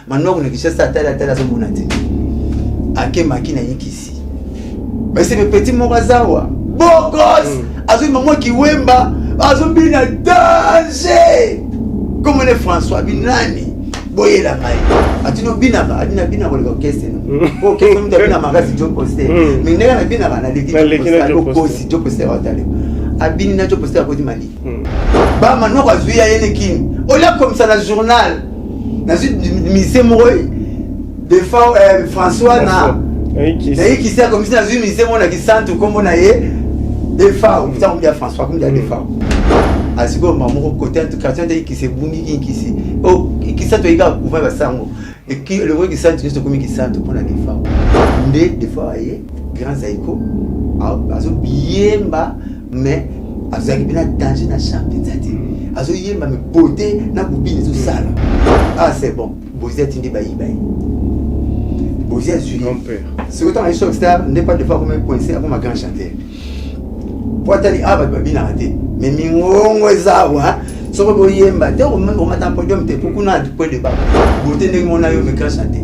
maintenant on est que ça tala zo monate ake makina yikisi mais c'est le petit morazawa beau gosse azo maman qui wemba azo bina danger comme les François binani boye la mai atino bina ko le orchestre no ko ke so mta bina magasi jo poster mais nega na bina na leki ko si jo poster watale abini na jo poster ko di mali ba mano ko zuya yene kin o la comme ça la journal na mise moy de François na qui sait comme si na zu mise mona ki santo comme na ye de fa on ça on dit François comme dit de fa asiko maman côté en tout cas qui se bungi qui si oh qui ça to iga couvrir ba sango et qui le vrai qui ça tu comme qui ça to pour la défense des fois ayé grand zaiko azo biemba mais azo akibina danger na champ peut-être azo yemba me beauté na bubini zo sala c'est bon bozet ndi bayi bozet Julie mon père c'est autant les choses ça n'est pas de fois comme coincé avant ma grand chanteur Poitali babina raté mais mingongo ezawa soko boyemba te o mata podium te pokuna point de bas beauté ndenge mona yo me grand chanter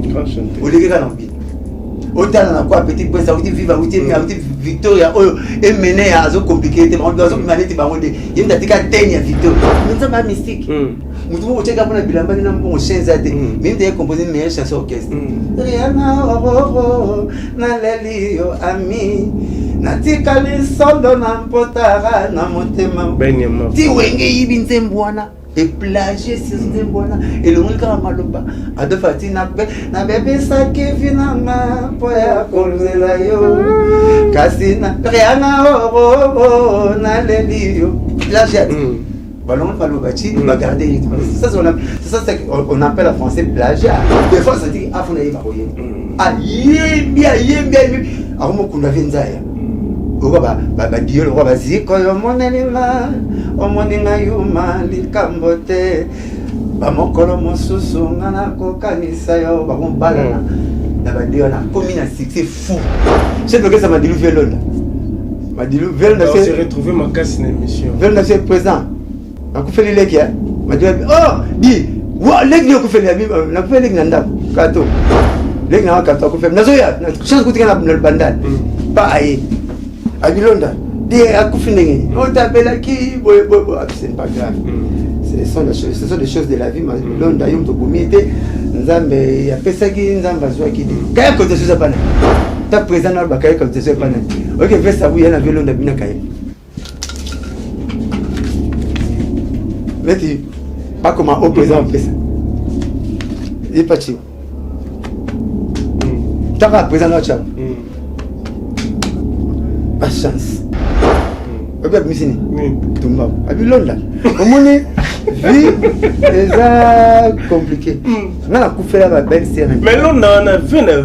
o leki kana mbi o tala na quoi petit point ça ou viva ou Victoria o emene ya zo compliqué te on doit zo maneti ba ngode yemta tika tenya Victoria mais ça mystique mutu mo cheka pona bilamba na mbongo chenza te même te composer meilleure chanson orchestre Rihanna na lelio ami natikali solo na mpotara na motema ti wenge yibi nzembwana et plagier sur nzembwana et le monde kama maloba adofati na bebe sa kevinanga poya konzela yo kasina Rihanna na lelio plagiat ballon balobachi va garder rythme ça on appelle en français plagiat des fois ça dit afuna yiba koye yembi arumo kuna venzaya oba diyo oba ziko yo monelinga yuma likambote ba mokolo mosusu ngana ko kanisa yo ba kombala na ba diyo na komi na succès fou c'est que ça Madilu Velonda s'est retrouvé ma casse une émission Velonda c'est présent na kufeli leki ya Madilu di wa leki yo kufeli na kufeli leki na ndako kato leki na kato kufeli nazo ya chance kutika na bandana pas aye Abilonda des akufindenge on t'appelle qui c'est pas grave ce sont des choses de la vie Abilonda yom to bomité nzambe ya pesaki nzamba zwaki di kaya côté ça pas ta présent na ba kaya côté ça pas OK fais ça oui na Abilonda bina kaya mais pas comment au présent fait ça il pas chi ta présent na cha pas chance. Regarde Missini. Tumba. Abilonda. Omoni vie c'est compliqué. On a coupé la belle série. Mais là on a vu mais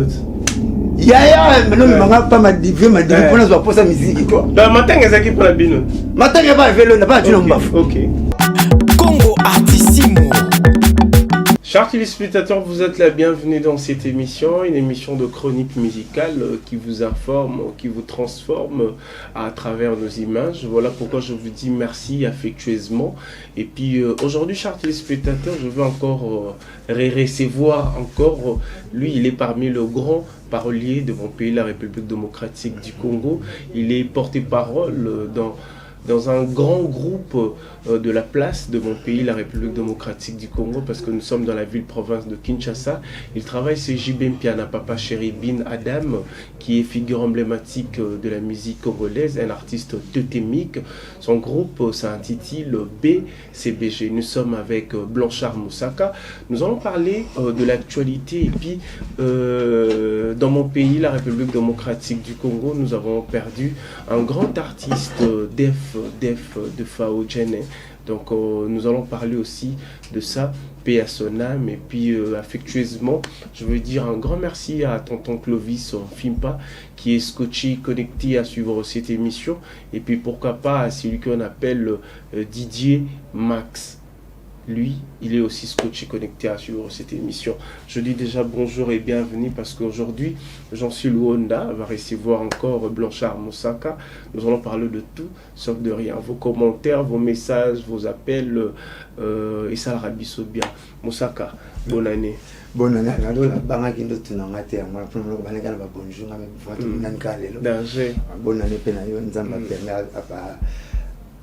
non mais manga pas ma division ma division pour nous pour sa musique quoi. Le matin ezaki pour la bino. Matin il va vélo, n'a pas du mbaf. OK. Congo Artissimo. Chers téléspectateurs, vous êtes la bienvenue dans cette émission, une émission de chronique musicale qui vous informe, qui vous transforme à travers nos images. Voilà pourquoi je vous dis merci affectueusement. Et puis aujourd'hui, chers téléspectateurs, je veux encore recevoir encore, lui il est parmi le grand parolier de mon pays, la République démocratique du Congo. Il est porte-parole dans un grand groupe de la place de mon pays, la République démocratique du Congo, parce que nous sommes dans la ville-province de Kinshasa. Il travaille chez JB Mpiana Papa Chéri Bin Adam, qui est figure emblématique de la musique congolaise, un artiste totémique. Son groupe s'intitule BCBG. Nous sommes avec Blanchard Moussaka. Nous allons parler de l'actualité. Et puis, dans mon pays, la République démocratique du Congo, nous avons perdu un grand artiste, Def de Fao Djene. Donc nous allons parler aussi de ça, paix à son âme. Et puis affectueusement, je veux dire un grand merci à tonton Clovis Fimpa qui est scotché, connecté à suivre cette émission. Et puis pourquoi pas à celui qu'on appelle Didier Max. lui, il est aussi scotché connecté à suivre cette émission. Je dis déjà bonjour et bienvenue parce qu'aujourd'hui, Jean-Sul Honda va recevoir encore Blanchard Moussaka. Nous allons parler de tout, sauf de rien. Vos commentaires, vos messages, vos appels, et ça le rabisso bien. Moussaka, bonne année. Bonne année. Bonne année,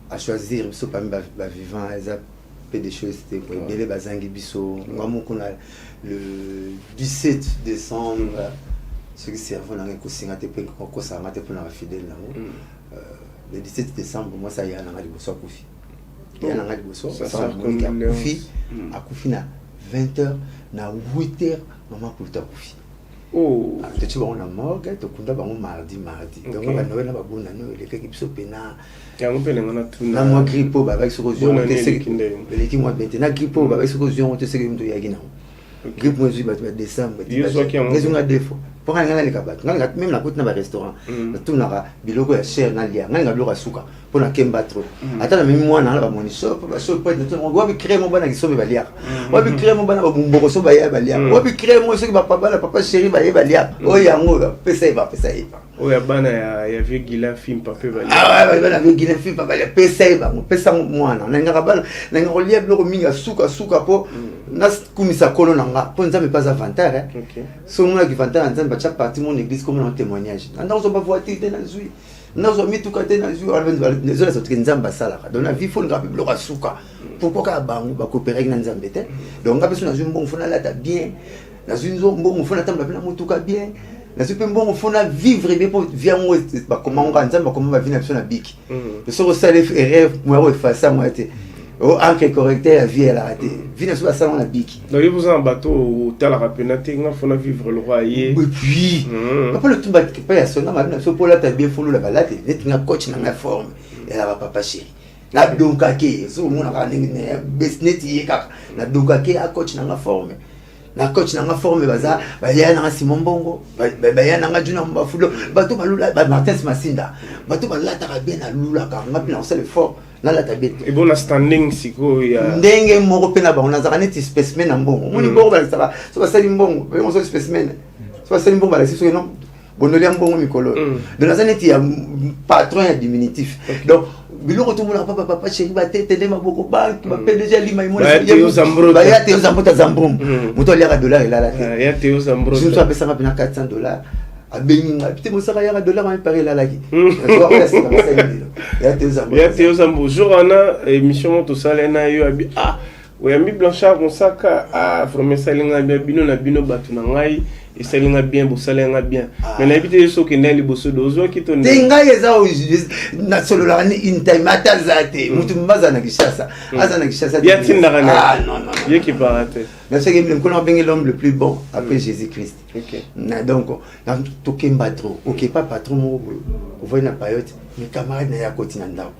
à choisir, vivant, des choses, le 17 décembre, ceux qui servent dans les fidèles. Le 17 décembre, moi, ça y est, il y a un Koufi na 20h, na 8h, maman pour ta Koufi. Oh, tu vas en morgue, tu comptes mardi. Donc, on va Noël, on va bonne année, les gens qui sont pena. Na moi grippe, avec ce que je veux, les qui moi maintenant grippe, avec ce que je veux, on te sait que tu y a grippe, moi je vais décembre. Les gens ont des défauts. Pour aller les cabanes, même la côte n'a pas restaurant. Tout n'a bilogo cher n'a lié, n'a pas le souka pour la kembatro. Attends, même moi n'a pas mon shop, on doit créer mon ban qui sont balières. On doit créer mon ban au bumboso balières. On doit créer mon ce que papa chéri balières. Oh yango, pesa va. Oh ya bana ya vieux Guilain film papa balières. Ah ouais, bana vieux Guilain film papa balières. Pesa moi n'a nga bal, n'a nga relié bloko minga souka po nas kumisa kolo nanga. Pour nzambe pas avantage. OK. So moi qui vantage nzambe chaque partie mon église comme un témoignage. On n'a pas voiture dans la zui. On n'a mis tout côté dans la zui. Les autres sont qui nzamba sala. Donc la vie faut le rappeler le souka. Pourquoi ka bangu ba coopérer avec nzambe té. Donc on a besoin d'un bon fond là bien. Dans une zone bon fond là tamba bien mutuka bien. Dans une bon fond là vivre bien pour vient moi comment on va nzamba comment va vivre sur la bic. Le so ça les rêve moi effacer moi té. Oh, encre correcteur la vie elle a raté. Vina sur la salon la bic. Donc il vous en bateau tel la rapenaté il faut vivre le royer. Et puis papa le tout bat pas ya sona ma so pour la ta bien follow la balade net nga coach na forme. Elle va papa chéri. La donkake so mon na ne business yeka na donkake a coach na forme. Na coach na forme baza ba ya na Simon Bongo ba ya na juna mbafulo bato balula ba Martin Masinda bato balata ka bien na lula ka ngapi na ça le fort. Et bon, la standing, c'est quoi? Dengue, mon repère là-bas, on a un petit spécimen en bon. On est bon, ça va. Ça va, c'est un bon. On a un spécimen. Ça va, c'est un bon, c'est non. Bon, on est un bon, Micolo. De la zone, il y a un patron diminutif. Donc, il retourne à papa, chéri, va t'aider ma beaucoup, va déjà l'image. Il y a Théo Zambro. Il y a Théo Zambro. Mon toit, il y a $, il a là. Il y a Théo Zambro. Je me suis appelé ça, $400. A Beninga, putain, mon salaire $1 en parler là là. Il y a Théo Zambo. Jour on a émission tout ça là yo abi ah oui ami Blanchard Moussaka ah vraiment ça linga bien bino na bino batu na ngai et ça linga bien bo ça linga bien mais na bité so ke ndali boso dozo ki to ngai eza na solo la ni in time atazate mutu mbaza na kishasa azana kishasa ya tinda kana ah non ye qui parate mais c'est que qu'on a bien l'homme le plus bon après Jésus-Christ. OK. Donc dans tout kemba trop OK pas patron vous voyez na période mes camarades na ya koti na ndako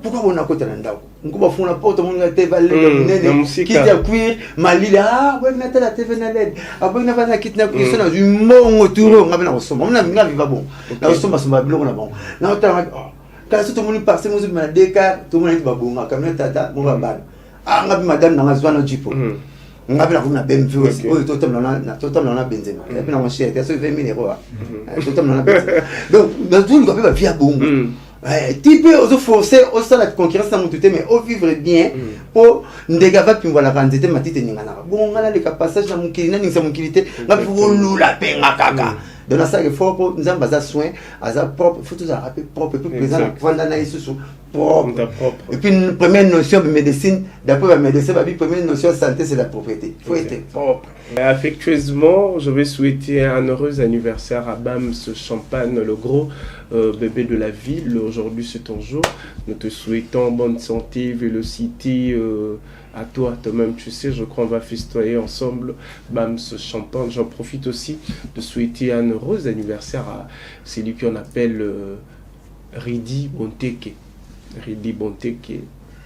pourquoi on a côté na ndako ngoba fona porte mon na TV nene qui a cuire malila ah ouais na tela TV na led abo na bana kitna ku sona umongo turo ngabena osoma mna ngavi va bon na osoma soma biloko na bon na otanga quand tout le monde passe mo na deka tout le monde va bon kamena tata mo ba bana ah ngabi madame na zwana jipo ngabi na kuna BMW o totam na benzema et puis na mon cher c'est 20 000 €. Totam na benzema donc dans tout le va via bon type aux forcer au sein la concurrence na mututé mais au vivre bien pour ndega va puis voilà kanzete matite ningana bon ngala le passage na mukili na ningisa mukilité ngabi volula penga kaka de la salle fort pour nous avoir soin à sa propre faut tout rappeler propre plus présent pendant na isusu propre et puis une première notion de médecine d'après la médecine la première notion de santé c'est la propriété faut être propre. Affectueusement, je vais souhaiter un heureux anniversaire à Bams Champagne, le gros bébé de la ville. Aujourd'hui, c'est ton jour. Nous te souhaitons bonne santé, vélocité à toi, toi-même. Tu sais, je crois qu'on va festoyer ensemble Bams Champagne. J'en profite aussi de souhaiter un heureux anniversaire à celui qu'on appelle Ridi Bonteke. Ridi Bonteke.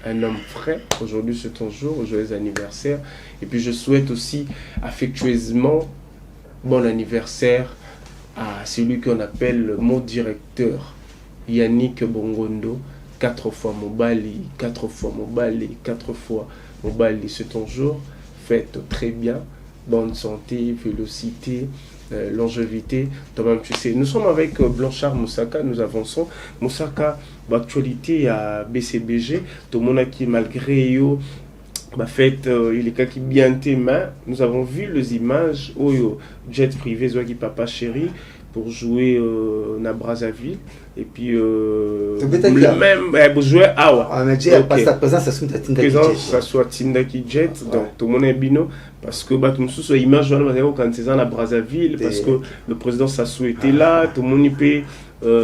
Un homme frais, aujourd'hui c'est ton jour, joyeux anniversaire. Et puis je souhaite aussi affectueusement bon anniversaire à celui qu'on appelle mon directeur, Yannick Bongondo, 4 fois Mobali, 4 fois Mobali, 4 fois Mobile, c'est ton jour. Faites très bien. Bonne santé, vélocité, longévité. Toi-même, tu sais, nous sommes avec Blanchard Moussaka, nous avançons. Moussaka, actualité à BCBG. Tout le monde qui, malgré eux, fait, il est qui bien témoin. Nous avons vu les images où jet privé, qui papa chéri, pour jouer na Brazzaville. Et puis, le même, pour jouer à Awa. Ah, mais déjà, sa présence, ça soit Tindaki Jet. Ça soit Tindaki Jet, donc tout le monde est bino. Parce que tout le monde a image quand c'est à Brazzaville, parce que le président Sassou était là, tout le monde y peut.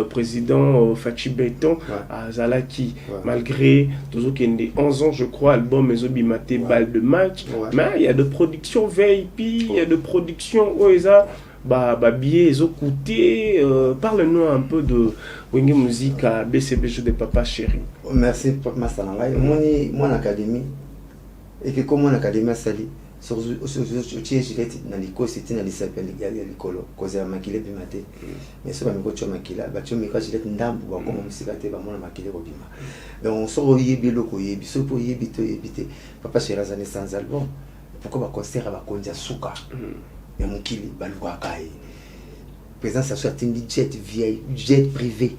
Président Fachi Beton à Zalaki, malgré toujours qu'il y a 11 ans, je crois, album Mesobimate, balle de match, mais il y a de production VIP, il y a de production Oeza, billets, ils ont coûté. Parle-nous un peu de Wenge Musique à BCBG de Papa Chéri. Merci pour ma salangai. Mon académie, et que comme mon académie a sali, sur Gillette, dans l'école, c'était dans l'issapel, il y a l'école, cause à Makile Bimate. Mais ce n'est pas un Makila, tu me caches Gillette Ndam, ou comme on s'est battu, on a Makile Robima. Donc on sort au Yebi, loko Yebi, so pour Yebi, Papa Chérazane sans album. Pourquoi on concert à Kondia Souka? Et mon kili, Balouakai. Présence à soit jet vieille, jet privé.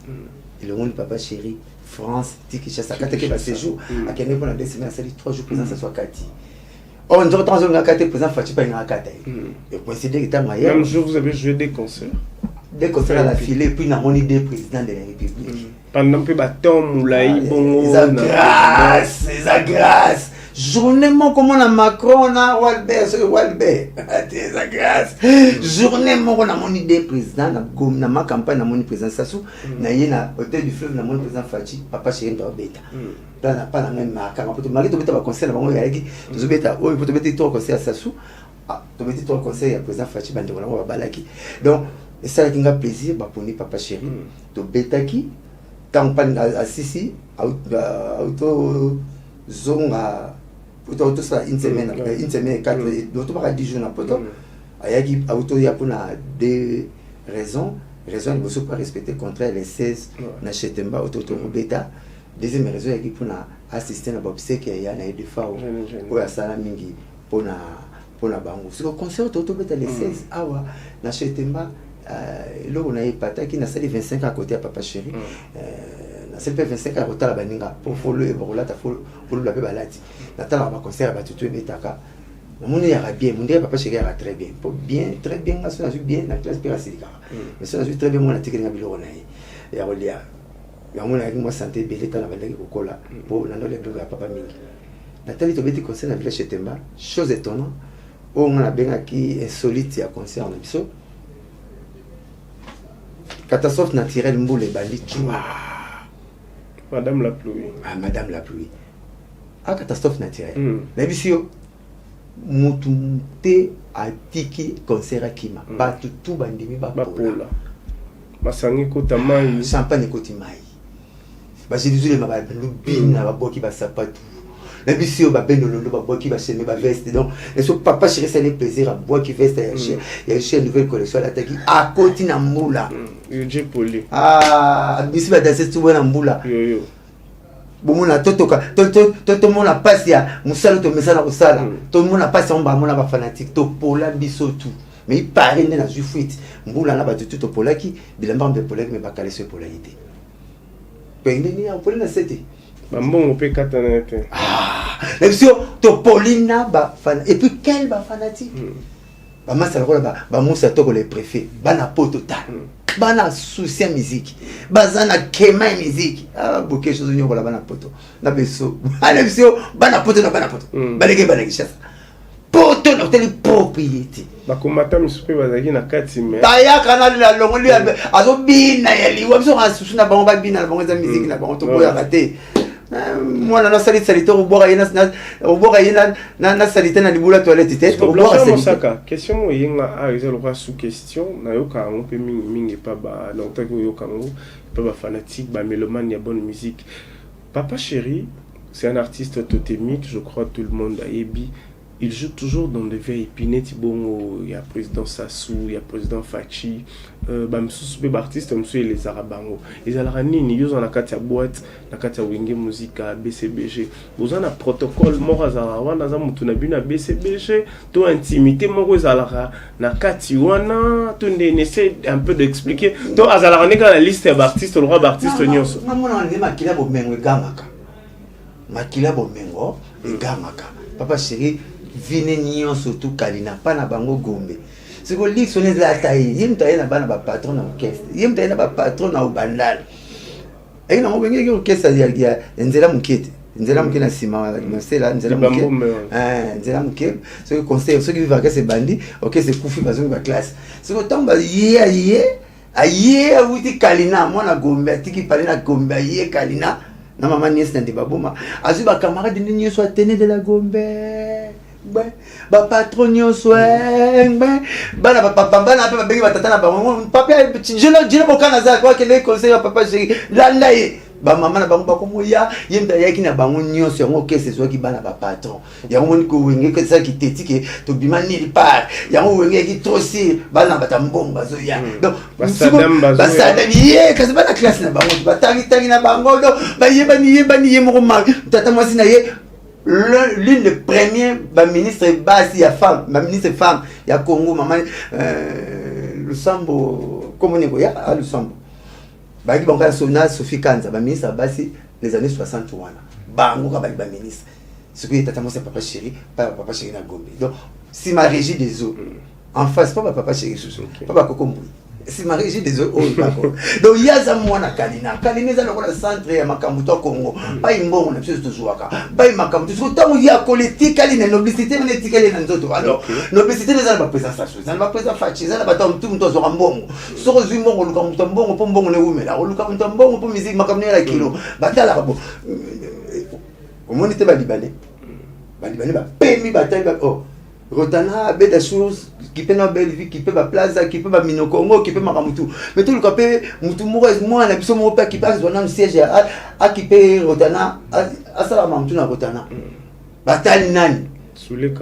Et le monde Papa Chéri, France, Tiki Chassa, quand tu as séjour, à quel moment on a des semaines, ça dit 3 jours, présence à soit Kati. On dirait que on a quatre présents, Fachi pas une rakata. Et coïncider que moyen. Même jour, vous avez joué des concerts. Des concerts à la filée, puis on a monté des présidents de la République. Pendant que Baton, Moulaï, Bongo. Les agrasses. Journellement, comme on a Macron, on a Walbert, les agrasses. Journellement, on a monté des présidents, on a ma campagne, on a monté président Sassou, on a eu hôtel du fleuve, on a monté président Fachi, Papa Chéri Beta. Pas la même marque. Malgré tout, tu as conseil, tu as un conseil à Sassou, tu as un conseil à président Fachi, donc, ça a été un plaisir pour Papa Chéri. Tu as qui campagne à Sissi, auto zonga, auto ça une semaine, 4, d'autres pas 10 jours na poto. Ayaki auto ya pour des raisons il ne faut pas respecter le contrat les 16 na Chetemba auto beta. Deuxième raison il y a pour assister à Bobsé qui y a na defa ou ya sala mingi pour na bango. Ce concert auto beta les 16 awa na Chetemba là on a épata qui na sali 25 à côté à Papa Chéri. C'est le 25 à Rota la Baninga pour follow et pour la balati. Natala va concert à Tutu et Betaka. Mon dieu bien, mon dieu Papa Chéri très bien. Pour bien, très bien, on a bien la classe Pérasica. Mais ça a très bien mon article na Bilorona. Et à Olia. Et à mon avis, moi santé belé dans la vallée au Kola pour la nouvelle de Papa Mingi. Nathalie Tobeti concert na village Chetemba, chose étonnante. On a bien qui insolite à concert en Abisso. Catastrophe naturelle mboule bandit. Madame la pluie. Ah, Madame la pluie. Ah, catastrophe naturelle. La visio, Moutoumte a tiki concert à Kima. Ba tout bandimi ba pola. Masangi kota mai. Champagne koti mai. Ba j'ai désolé ma lubina ba boki ba sapatu. La visio ba ben lolo ba boki ba cheme ba veste. Donc, et ce Papa Chéri ça les plaisir à boki veste il y a une nouvelle collection la taki à koti na moula. J'ai poli. Ah, bisi ba danser tout na moula. Yo. Bon na totoka to mona passe ya musalo to mesala ko sala to mona passe on ba mona ba fanatique to pola biso tout mais il paraît na jufuite mbula na ba tout to polaki bilamba mbe polaki me ba kale ce polarité pende ni a polina sete ba mbongo pe katana te la vision to polina ba fan et puis quel ba fanatique ba masala ko ba musa to ko les préfets ba na poto total bana souci à musique bazana kema musique beaucoup chose nyoko la bana poto na beso ala beso bana poto baleke chassa poto na telle propriété bakomata misupe bazaki na kati mais baya kana la longoli azo bina yali wa beso asusu na bango ba bina na bango za musique na bango to boya raté moi na salite au boire na salite na libula toilette tête au boire Moussaka question mo yenga a ezalo sous question na yoka on peut mingi pas ba donc tant que yoka ngo pas ba fanatique ba mélomane ya bonne musique. Papa Chéri c'est un artiste totémique, je crois tout le monde a ebi il joue toujours dans des VIP. Bongo, il y a président Sassou, il y a président Fachi, Bamsou, artiste, les Arabango. Les Alarani, ils ont la carte à boîte, la carte à Wenge Musica, BCBG. Vous avez un protocole, Morazarawa, Nazamutuna BCBG, tout intimité, Morazara, Nakatiwana, tout essaie un peu d'expliquer. Tout Azalarani, quand la liste d'artistes, le roi d'artistes, Nyos. Makila Bomengo, Gamaka. Makila Bomengo, Gamaka. Papa chéri. Vine nyon surtout Kalina pas na bango Gombe c'est que li sonné la taille yim taille na bana ba patron na orchestre yim taille na ba patron na ubandal et na ngobenge ki orchestre ya nzela mukete na sima na sela nzela mukete nzela mukete ce que conseil ceux qui vivent à ces bandits OK c'est koufi bazo ba classe c'est que tamba aye awuti Kalina moi na Gombe atiki parler na Gombe aye Kalina na maman nièce na Debaboma azu ba camarade ni nyo soit tene de la Gombe ba patron nyonso bana papa bana pe babengi batata na bango papa jela bokana za kwa kele conseil ya papa chéri landa ye ba mama na bango bakomo ya yemda yaki na bango nyonso yango kese so ki bana ba patron yango moni ko wenge ke ça ki tetike to bima ni part yango wenge ki trosi bana batambomba zo ya donc basadam ye kasi bana classe na bango batangi na bango do ba yebani ye mo ma tata mwasi na ye l'une des premières ministres basi ya femme ma ministre femme ya Congo maman Lusambo comment on dit ya Lusambo ba ki banka sona Sophie Kanza ba ministre basi les années 60 wana bango ka ba ministre ce que tata moi papa chéri na Gombe donc si ma régie des eaux en face pas papa chéri sous papa Kokombo si ma régie des eaux d'accord donc yaza mwana Kalina za lokola centre ya makambo to Congo pas imbongo na biso toujours ka pas makambo tout tant ya collectif Kalina noblicité na etikale na nzoto alors noblicité les ba pesa sacho za ba pesa fachi za ba tom tout mto zo mbongo so ko zwi mbongo luka mto mbongo po mbongo ne umela luka mto mbongo po musique makambo ya kilo batala ba bo omonite ba libane ba pemi batali ba oh Rotana be des choses qui peut na belle vie qui peut ba plaza qui peut ba minokongo qui peut makamutu mais tout le capé mutu moi na biso mo pa qui passe dans siège a qui peut Rotana a sala mamutu na Rotana batali nani sule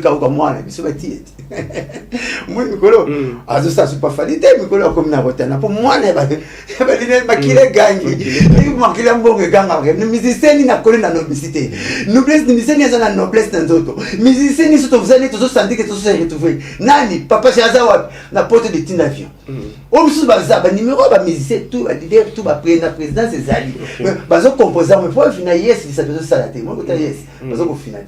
ka uka mwana biso bati moi mikolo azo ça c'est pas falité mikolo comme na Rotana pour mwana ba dine makile gangi ni makile mbonge ganga ni musicien ni na kole na noblicité noblesse ni musicien ni za na noblesse na nzoto musicien ni soto vous allez tous sentir que tous se retrouver nani papa chaza wapi na porte de tin d'avion o biso ba za ba numéro ba musicien tout ba leader tout ba président c'est zali bazo composer mais pour finir yes ça peut ça la té moi ko yes bazo ko finir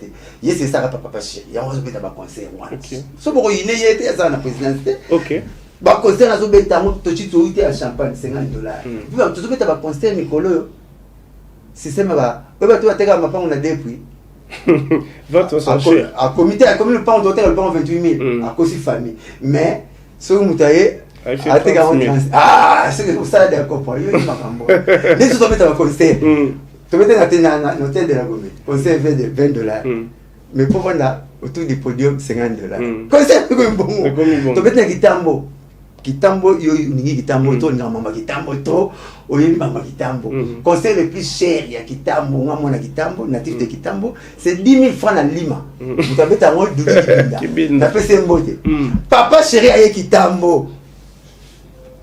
yes c'est ça papa chéri ya on se beta ba concert moi so boko ine yete ça na présidence OK ba concert na zo beta mo to chito ite à champagne $50 puis ba to beta ba concert mikolo système ba to bateka mapango na depuis votre cher à comité a commis le pan d'hôtel le pan 28 000 à cause famille mais so mutaye ateka c'est que ça d'accord pour yo makambo les so beta ba concert to beta na hôtel de la Gombe concert de $20 mais pour vendre autour du podium $50 concert ko mbongo to beta kitambo yo ningi kitambo to na mama kitambo to oyebi mama kitambo concert le plus cher ya kitambo ngamo na kitambo natif de kitambo c'est 10 000 francs na Lima vous avez ta rôle de kibinda na pese mbote papa chéri aye kitambo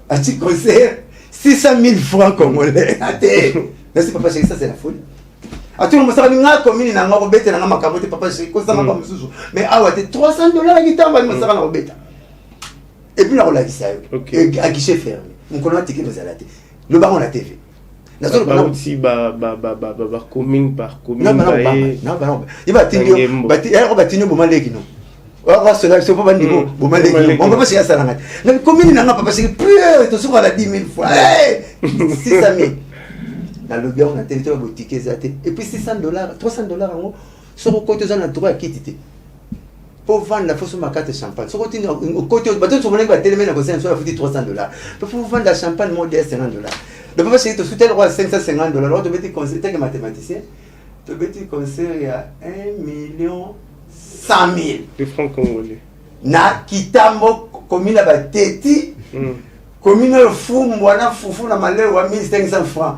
a ti concert 600 000 francs congolais ate merci papa chéri ça c'est la folie a tout le monde ça nga commune na ngako bete na ngama kabote papa chéri ko ça ngako mususu mais awa te $300 kitambo ni masaka na beta. Et puis là on l'a dit ça à guichet fermé on connaît ticket de zalate le baron la TV na zone ba aussi ba commune par commune non il va tenir ba tenir bo maleki non on cela c'est pas niveau bo maleki on peut pas chercher ça là la commune n'a pas parce que plus to sur la 10 000 fois 600 000 dans le baron la TV to ba ticket zalate et puis $600 $300 en haut sur le côté zone droit quitter pour vendre la fausse carte de champagne. Ce côté, au côté, bateau sur mon école, télé, mais c'est un $300. Pour vendre la champagne, modèle $50. Le papa, c'est que tu le roi $550. Alors, tu veux dire conseil, t'es mathématicien. Tu veux dire conseil, il y a 1 100 000 de francs congolais. Na kitambo, commune à Bateti. commune fou mwana fufu na malheur wa 1500 francs.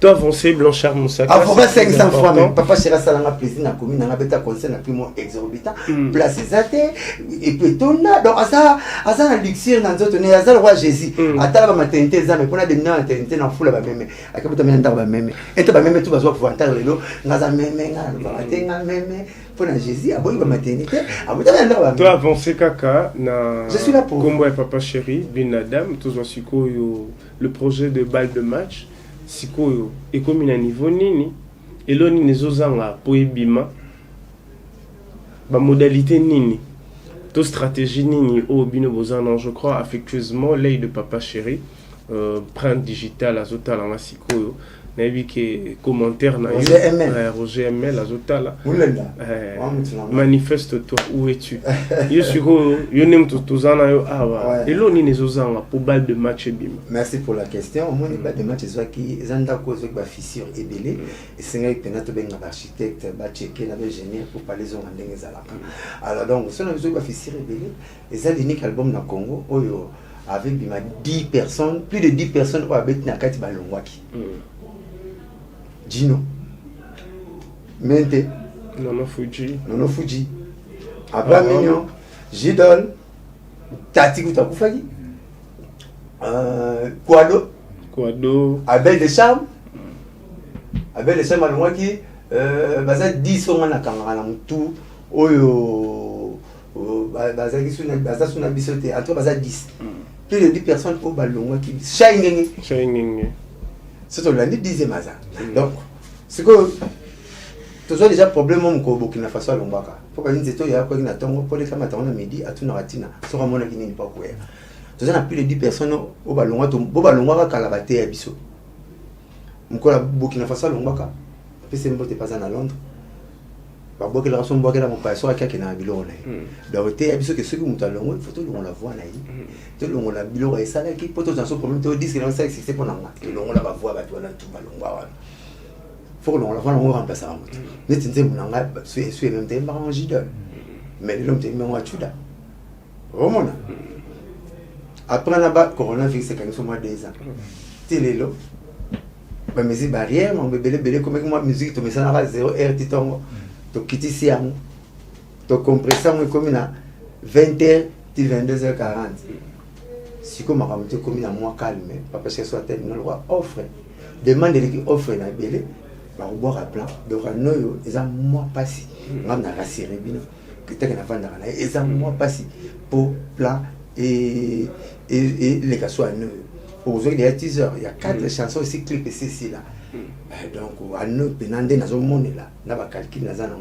Toi avancé Blanchard Moussaka. Avocat 500 francs mais papa chéra salanga président na commune na beta conseil na primo exorbitant place zate et puis tona donc asa na luxure na nzoto ne asa le roi Jésus atala ba maternité za mais pona de na maternité na fula ba meme akabota mena ndaba ba meme et ba meme tout bazwa pouvoir lelo ngaza meme nga tenga meme pona Jésus aboyi ba maternité abota mena ndaba ba. Toi avancé kaka na. Je suis là pour Combo et papa chéri bin Adam tous wasiko yo le projet de balle de match sikoyo ekomi na niveau nini eloni nezozanga po ebima ba modalité nini to stratégie nini o bino bozana je crois affectueusement l'œil de papa chéri print digital azotala na sikoyo na yebi ke commentaire na Roger ML azotala manifeste toi où es-tu yo sikoyo yo nem tozana yo awa eloni nezozanga po balle de match ebima. Merci pour la question. Mon balle de match soit qui zanda cause avec ba fissure ebelé et senga penato benga architecte ba checker na ingénieur pour parler zo ndenge zalaka. Alors donc so na besoin ba fissure ebelé et ça l'unique album na Congo oyo avec bima 10 personnes, plus de 10 personnes au abet na kati balongwaki. Gino Mente Nono Fuji Abraham Mignon Gidol Tati Kutakufagi Kwado Abel Deschamps alongwaki baza 10 onga na kangana mutu oyo baza suna biso te entre baza 10 plus de 10 personnes au balongwaki Shaingenge c'est le 10e maza. Donc, c'est que tu as déjà problème au Burkina Faso à Lombaka. Faut pas dire que tu as un temps pour les camarades à midi à Tunaratina. Sur un monde qui n'est pas couvert. Tu as plus de 10 personnes au Balongaka Kalabate à Bisso. Mon Burkina Faso à Lombaka. Puis c'est pas à Londres. Par que la raison boire la mon passion à quelqu'un à Bilon. Donc, tu as que ceux qui ont à Londres, il faut que l'on la voit là. Tout le monde a Bilon et ça qui peut dans son problème. Tu dis que c'est c'est pour nous. L'on la va voir, tu vas tout ballon. Faut que l'on la voit, on remplace à l'autre. Mais tu sais, mon anga, c'est même temps en Gidol. Mais l'homme t'aime en Tuda. Vraiment. Après là-bas, coronavirus, c'est quand même moins 2 ans. Tu es là. Mais c'est barrière, mon bébé, comme moi, musique, tu mets ça dans 0 R, tu tombes. Tu quittes ici, tu compresseur comme 20h, 22h40. Si comme tu comme un mois calme, papa chez soit tel, non, offre. Demande qui offre la belle, va boire à plat, donc nous, ils ont mois passé. On a rassuré bien, que tu as vendu là, ils ont mois passé pour plat et les gars soient nous. Aujourd'hui, il y a 10 heures, il y a 4 chansons aussi clips et c'est là. Donc, à nous, penandé dans le monde là, n'a pas calculé dans un an.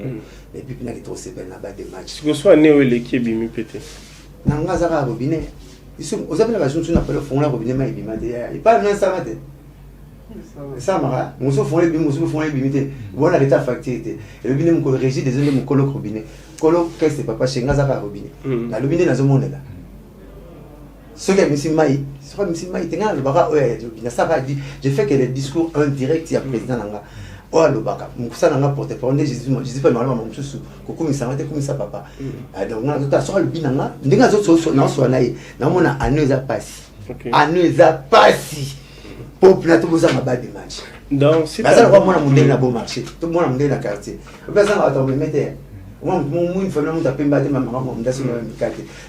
Et puis, il y a trop de des matchs. Ce que soit néo l'équipe bimi pété. Nanga zara robinet. Ils sont aux appels la chanson qu'on appelle fond la robinet mais bima derrière. Il parle non ça va te. Ça mara, on se font les bim, on se font les bimité. Voilà l'état facturité. Et le robinet mon régie des mon colo robinet. Colo qu'est-ce que papa chez Ngazara robinet. La robinet dans le monde là. Ce qui est monsieur Maï, ce qui est monsieur Maï, le bara ouais, ça va dire, j'ai fait que les discours indirect il y a président Nanga. Oh le baka, ça Nanga porte parole, je dis pas normalement mon chouchou, coco mi s'arrête comme ça papa. Donc on a tout à sur le binanga, ndinga zo so na so naï, na mona aneza passi. Aneza passi. Pour plateau vous avez bas de match. Donc c'est ça le roi mon modèle na bon marché, tout le monde modèle na quartier. Pas ça va tomber mettre. Mon famille m'a appelé ma maman m'a dit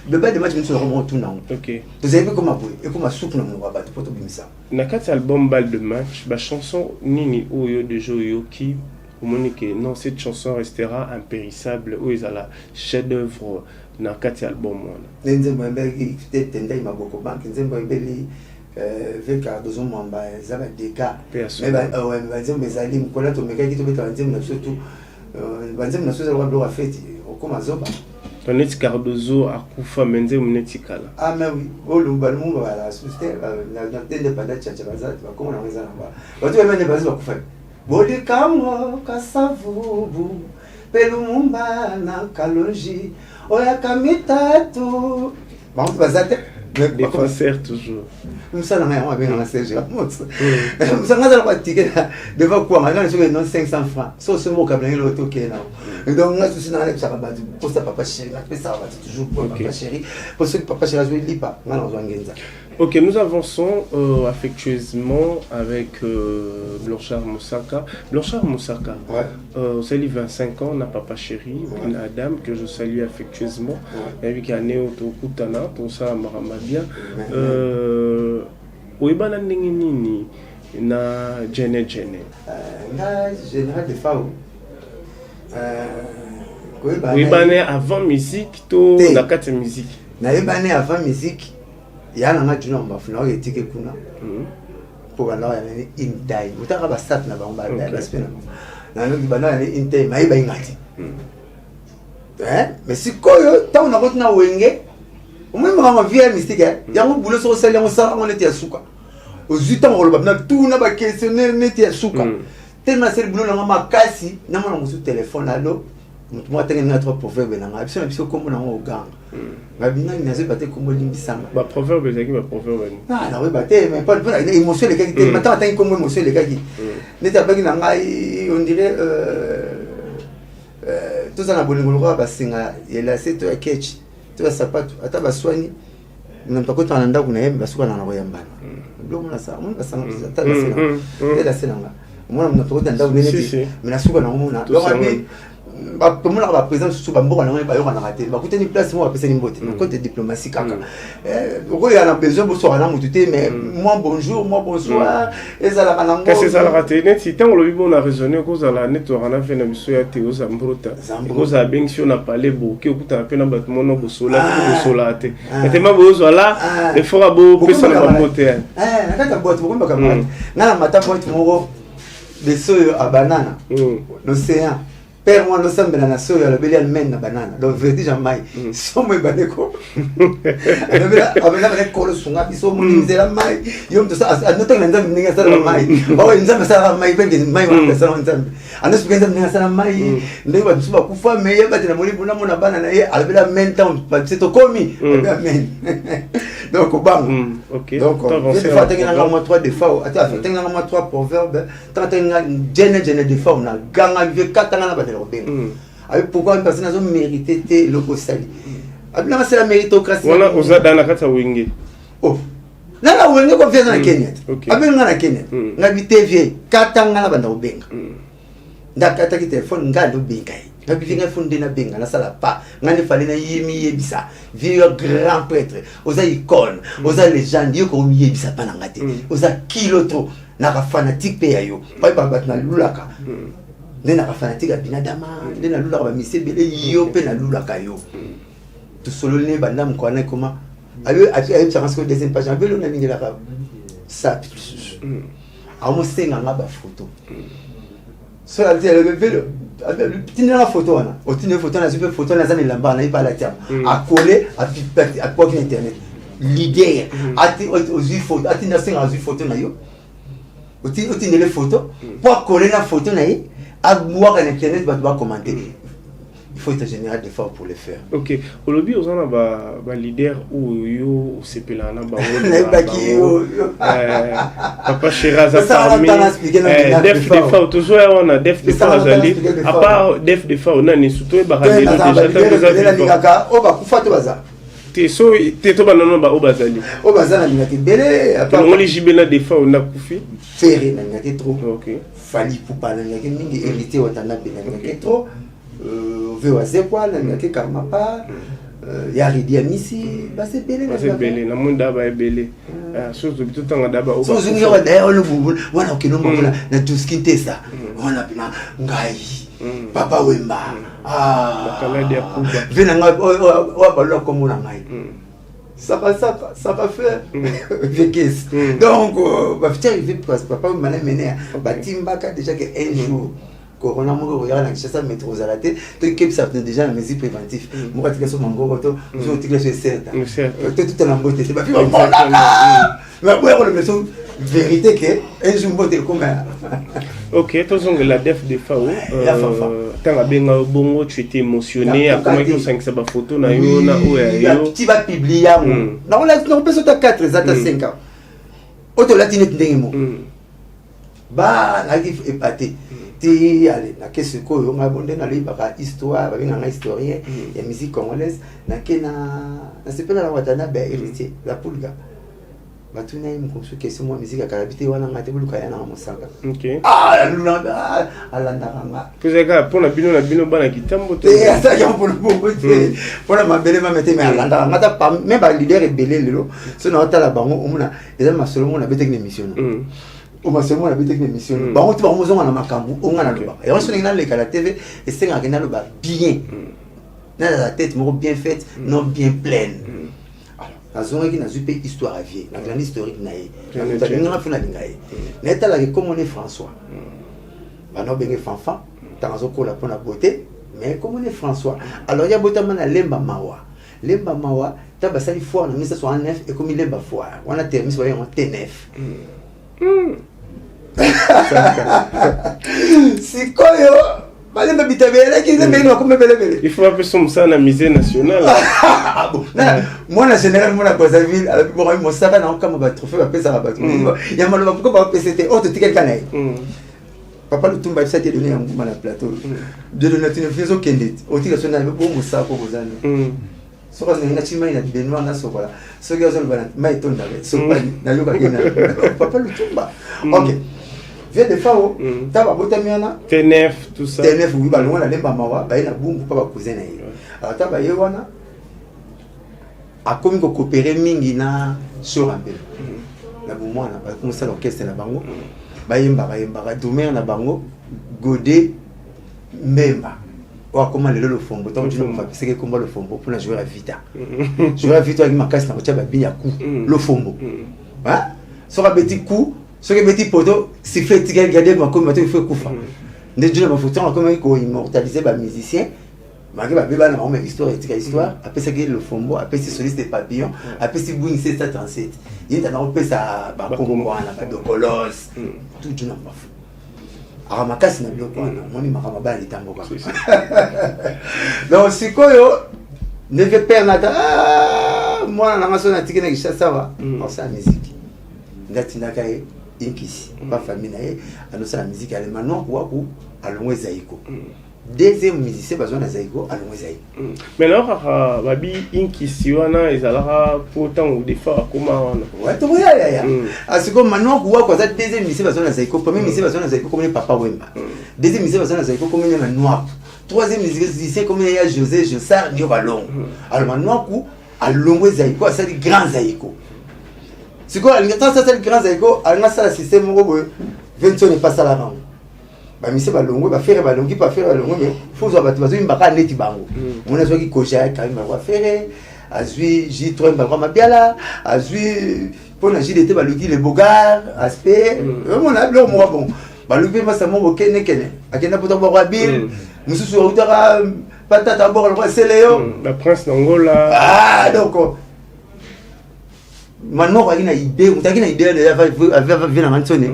le bas de match nous serons tout non. OK. Vous avez vu comment et comment soupe nous va battre pour tout bien ça. Na kat album balle de match, ba chanson nini oyo de joyo qui au monique non cette chanson restera impérissable ou ils la chef d'œuvre na kat album wana. Nzembo mbeki tendai maboko bank nzembo mbeli veka dozo mwamba zaba deka. Mais ba ouais nzembo ezali mkola to mekaki to beta nzembo na surtout banzem na soza kwa bloga feti okoma zoba Toneti Cardozo akufa menze munetikala. Ah mais oui, olumba lumba bala susté na tende pada chacha bazati bakoma na weza namba. Watu wemene bazi bakufa. Bodi kamo kasavubu pelumumba na kalonji oya kamitatu. Bantu bazate des concerts toujours. Ça n'a rien à voir avec Serge. Ça n'a rien à voir avec devant quoi maintenant je vais non 500 francs. Sauf ce mot câble l'auto qui est là. Donc, là, c'est dans les pour ça, papa chéri, après ça, toujours pour papa chéri. Pour ceux que papa chéri a joué, il lit pas. Ok, nous avançons affectueusement avec Blanchard Moussaka. Blanchard Moussaka, ouais. Sali 25 ans, on a papa chéri, une dame que je salue affectueusement. Il y a né au Kutana, pour ça, Maramadia. Ouibana Ningini, na Jene. Na général de Fao. Ouibane avant musique, tout la carte musique. Na Ouibane avant musique. Il y a un autre nom, il y a un autre nom, pour aller à l'Intaï. Vous avez un stade là-bas, on va aller à la semaine. Il y a un autre nom, l'Intaï, mais il y a un autre. Mais si quand on a retenu un wenge, on m'a dit que vie mystique, il y a un boulot sur le salaire, on était à Souka. Aux 8 ans, on a tout n'a pas questionné, on était à Souka. Tellement c'est le boulot, on a cassé, on a mon téléphone à l'eau. Moi, je suis un proverbe, je suis un comme un gang. Je suis un comme un proverbe, c'est un proverbe. Ah, non, mais pas l'émotion, les gars. Maintenant, attends, comme émotion, les gars. On dirait. Tout ça, on a besoin de la c'est un catch. Tu vas savoir, tu vas soigner. Nous n'avons pas de temps à l'endroit où nous avons besoin de la royaume. Nous avons besoin de la royaume. Nous avons besoin de la royaume. Mais la soupe, nous avons comme on a présent sur Bambo, on a raté. Bah, écoutez, une place, moi, c'est une beauté. Côté diplomatie, caca. Il y a besoin de soir à la moutée, mais moi, bonjour, moi, bonsoir. Et ça, la manango. Qu'est-ce que ça a raté? Si tant on a raisonné, cause à la net, on a fait une mission à Théo Zambrota. Cause à bien si on a parlé beaucoup, on a fait un bâtiment au sola, au solate. Et t'es ma beau, voilà, il faut à beau, personne n'a pas monté. Quand tu bois, tu vois, comme ça. N'a pas de moro, des soeurs à banane, l'océan. Père moi nous sommes dans la soya la belle allemande na banana donc vertige jamais somo baneko avec kolo sunga biso mun zela mai yom to sa anote ngenda mninga sala mai bawo nzambe sala mai benge mai wa sala nzambe anos benge mninga sala mai ndenge ba biso kufa me yeba tena muri buna mona banana ye albela menton c'est to komi amen donc bang OK donc je vais faire moi 3 défauts attends tenga moi 3 proverbes tenga gene défaut na ganga vieux katanga na avec pourquoi une personne a mérité le postali. C'est la méritocratie. Voilà, on a dans la carte wingé. Oh. Là, on est confiant dans la Kenya. Avec dans la Kenya. On habite vieille. Katanga na banda obenga. Ndakata ki téléphone ngalo benga. Ngabivinga fondé na benga na sala pa. Ngane fallait na yemi yebisa. Vieux grand prêtre. Oza icône. Oza légende yo ko mi yebisa pa na ngate. Oza kiloto na ka fanatique pe yayo. Ba ba na lulaka. Nena fanatique à binadama, nena lula ba mise bele yo pe na lula kayo. To solo ne bandam ko na comment. Ayo ça parce que deuxième page avec le nani la ça. Amo senga ngaba photo. So la dit le vélo tinna la photo na. O tinna photo na super photo na zani lamba na ipa la tia. A coller à quoi internet. L'idée ati aux photo ati na senga aux photo na yo. O tinna les photos pour coller la photo na yi. À voir un internet, tu vas commenter. Il faut être général d'effort pour le faire. Ok. Au lobby, on a un leader ou yo c'est pelana papa Chiraza parmi def défaut toujours on a def défaut azali à part def défaut on a ni surtout baradelo déjà on va kufa to baza te so te to banano ba obazali obazana ngati belé à part on légibela défaut on a kufi ferré ngati trop. Ok. Fali pour parler ngaki mingi hérité watana ngaki trop vewaze kwa ngaki kama pa ya ridi amisi ba se belé na munda ba belé chose de tout temps d'aba oba so zingi wa d'ailleurs le boubou wana okino mbona na tuskinte ça wana pina ngai papa wemba bakala dia kuba vena ngai wa balwa komona ngai ça va faire vékes donc va faire arriver parce que papa m'a mené ba timbaka déjà que un jour corona mo regarde la ça mettre aux arrêtés to que ça déjà la mesure préventive moi tu que so mango to je tu que c'est certain tout est en beauté c'est pas mais bon le monsieur vérité que un jour beauté comme ok tous on la def de fao tant benga bongo tu étais émotionné à comment que 5 ba photo na yo na o ya yo tu vas publier na on a peut sur 4 zata 5 ans auto latine ndengemo ba na gif épaté te allez na ke seko yo nga bonde na libaka histoire ba nga historien ya musique congolaise na ke na sepela la watana ba héritier la pulga batuna yi mkonsu question moi musique akalabité wana ngate buluka yana mosaka OK luna alanda nga kuzeka pona bino bana kitambo te asa ya pona bongo te pona mabele mamete me alanda ngata pa même ba leader rebelle lelo so na otala bango omuna eza masolo mona bete une émission o masolo mona bete une émission bango tu bango zonga na makambu onga na loba et on se na le la TV et c'est nga na loba bien na la tête moko bien faite non bien pleine. Azonga qui n'a pas histoire à vie, la grande historique naïe. La grande funa lingaï. Neta la comme on est François. Bah non bengue fanfan, tanzo ko la pour la beauté, mais comme on est François. Alors il y a botamana na lemba mawa. Lemba mawa, taba sali foire en 1969 et comme il lemba foire. On a terminé soyez en T9. C'est quoi yo? Il faut appeler ça la musée national. Moi, en général, moi, la ville, mon sac, on a un trophée, on a ça. Il y a mal pourquoi c'était autre ticket canaille. Papa le tombe, ça a été donné un mouvement à plateau. De la nature, il faut qu'il y ait au tir national, bon, ça pour vos années. So quand on a chimé, il a Benoît na so voilà. Ce gars on va maïton d'aller. So pas na yoga kena. Papa le tombe. OK. Viens de Fao, t'as pas boté miana. T9 tout ça. T9 oui ba loin la lemba mawa, ba ina bungu papa cousin na ye. Alors t'as ba ye wana. A comme ko coopérer mingi na sur ambel. Na bu mwana ba comme ça l'orchestre na bango. Ba yemba domer na bango Godé Mbemba. Ou comment le fombo tant tu ne c'est que comment le fombo pour la jouer à Vita. Jouer à Vita avec ma casse na ba bien coup le fombo. Hein? Sera petit coup ce que petit poteau si fait regarder ma comme il faut couper ne Dieu m'a foutu comme ko immortaliser ba musicien malgré ba beba na ma histoire histoire après ça que le fombo après c'est soliste des papillons après c'est Boeing 737 il est dans ça ba Congo wana ba de Colosse tout Dieu n'a pas fou ara makasi na biloko wana moni makama ba litambo ba donc sikoyo ne veut perdre nada moi na ngaso na tikena kishasa wa en sa musique ndatina kai inkisi pas famille nae anosa la musique ale maintenant waku alongwe zaiko deuxième musicien besoin na zaiko alongwe zaiko mais alors babi inkisi wana ezalaka pourtant ou des fois comment wana ouais to ya asiko maintenant waku za deuxième musicien besoin na zaiko premier musicien besoin na zaiko comme Papa Wemba deuxième musicien besoin na zaiko comme na Noir troisième musicien comme ya José Jossard ndio balongo alors maintenant ku alongwe zaiko ça dit grand zaiko. C'est quoi le grand zaiko alanga sala système moko boye 20 n'est pas ça la bango ba mise ba longo ba faire ba longi pas faire ba longo mais faut zo battu bazo mbaka neti bango mona zo ki koja ka ba kwa faire azui J3 ba kwa mabiala azui pona JDT ba luki le bogar aspect mona blo mo bon ba luki ma sa mo kene akena poto ba kwa bil mususu utara patata bo kwa seleo la prince d'Angola donc maintenant il y a une idée on a une idée de venir en sonner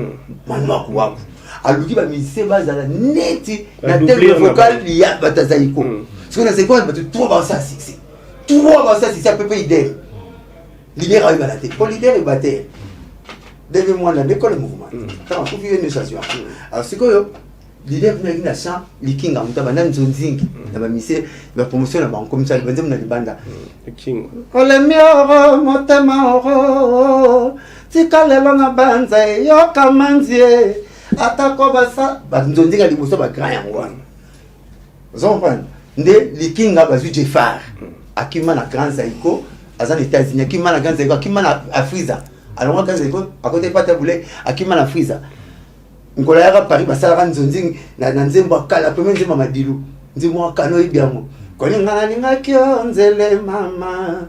maintenant quoi aluki ba musicien bazala neti na thème vocal ya batazaiko parce que c'est quoi tu trouves ça c'est à peu près idée leader a eu la tête pour leader et batteur dès moi dans l'école mouvement quand on fait une station alors c'est quoi leader vient na chant likinga mutabana nzonzingi na ba musicien ba promotion na ba comme ça ba nzemna libanda king ole mioro motema oro tikalelo na banza yo kamanzie atako basa ba nzonzinga liboso ba grand yango wana zompan nde likinga ba zu Jeffar akima na grand zaiko azana États-Unis akima na grand zaiko akima na Afriza alors grand zaiko à côté pas taboulet akima na Afriza ngola ya Paris basala nzonzingi na nzembo akala premier nzembo madilu nzembo akano ibiamo koni ngana ninga kionzele mama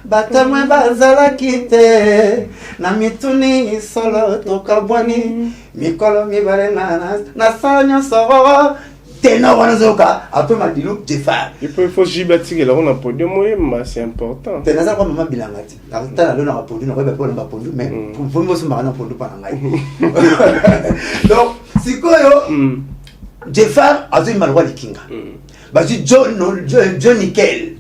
batamwe bazala kite na mituni solo tokabwani mikolo mibale na sanya soro tena wana zoka après madilu Jeffar il faut jibati là on a podium moi c'est important tena za kwa mama bilangati na tala lona podium na ba ba podium mais pour moi c'est marrant podium pa ngai donc sikoyo Jeffar azui malwa likinga bazi John Nickel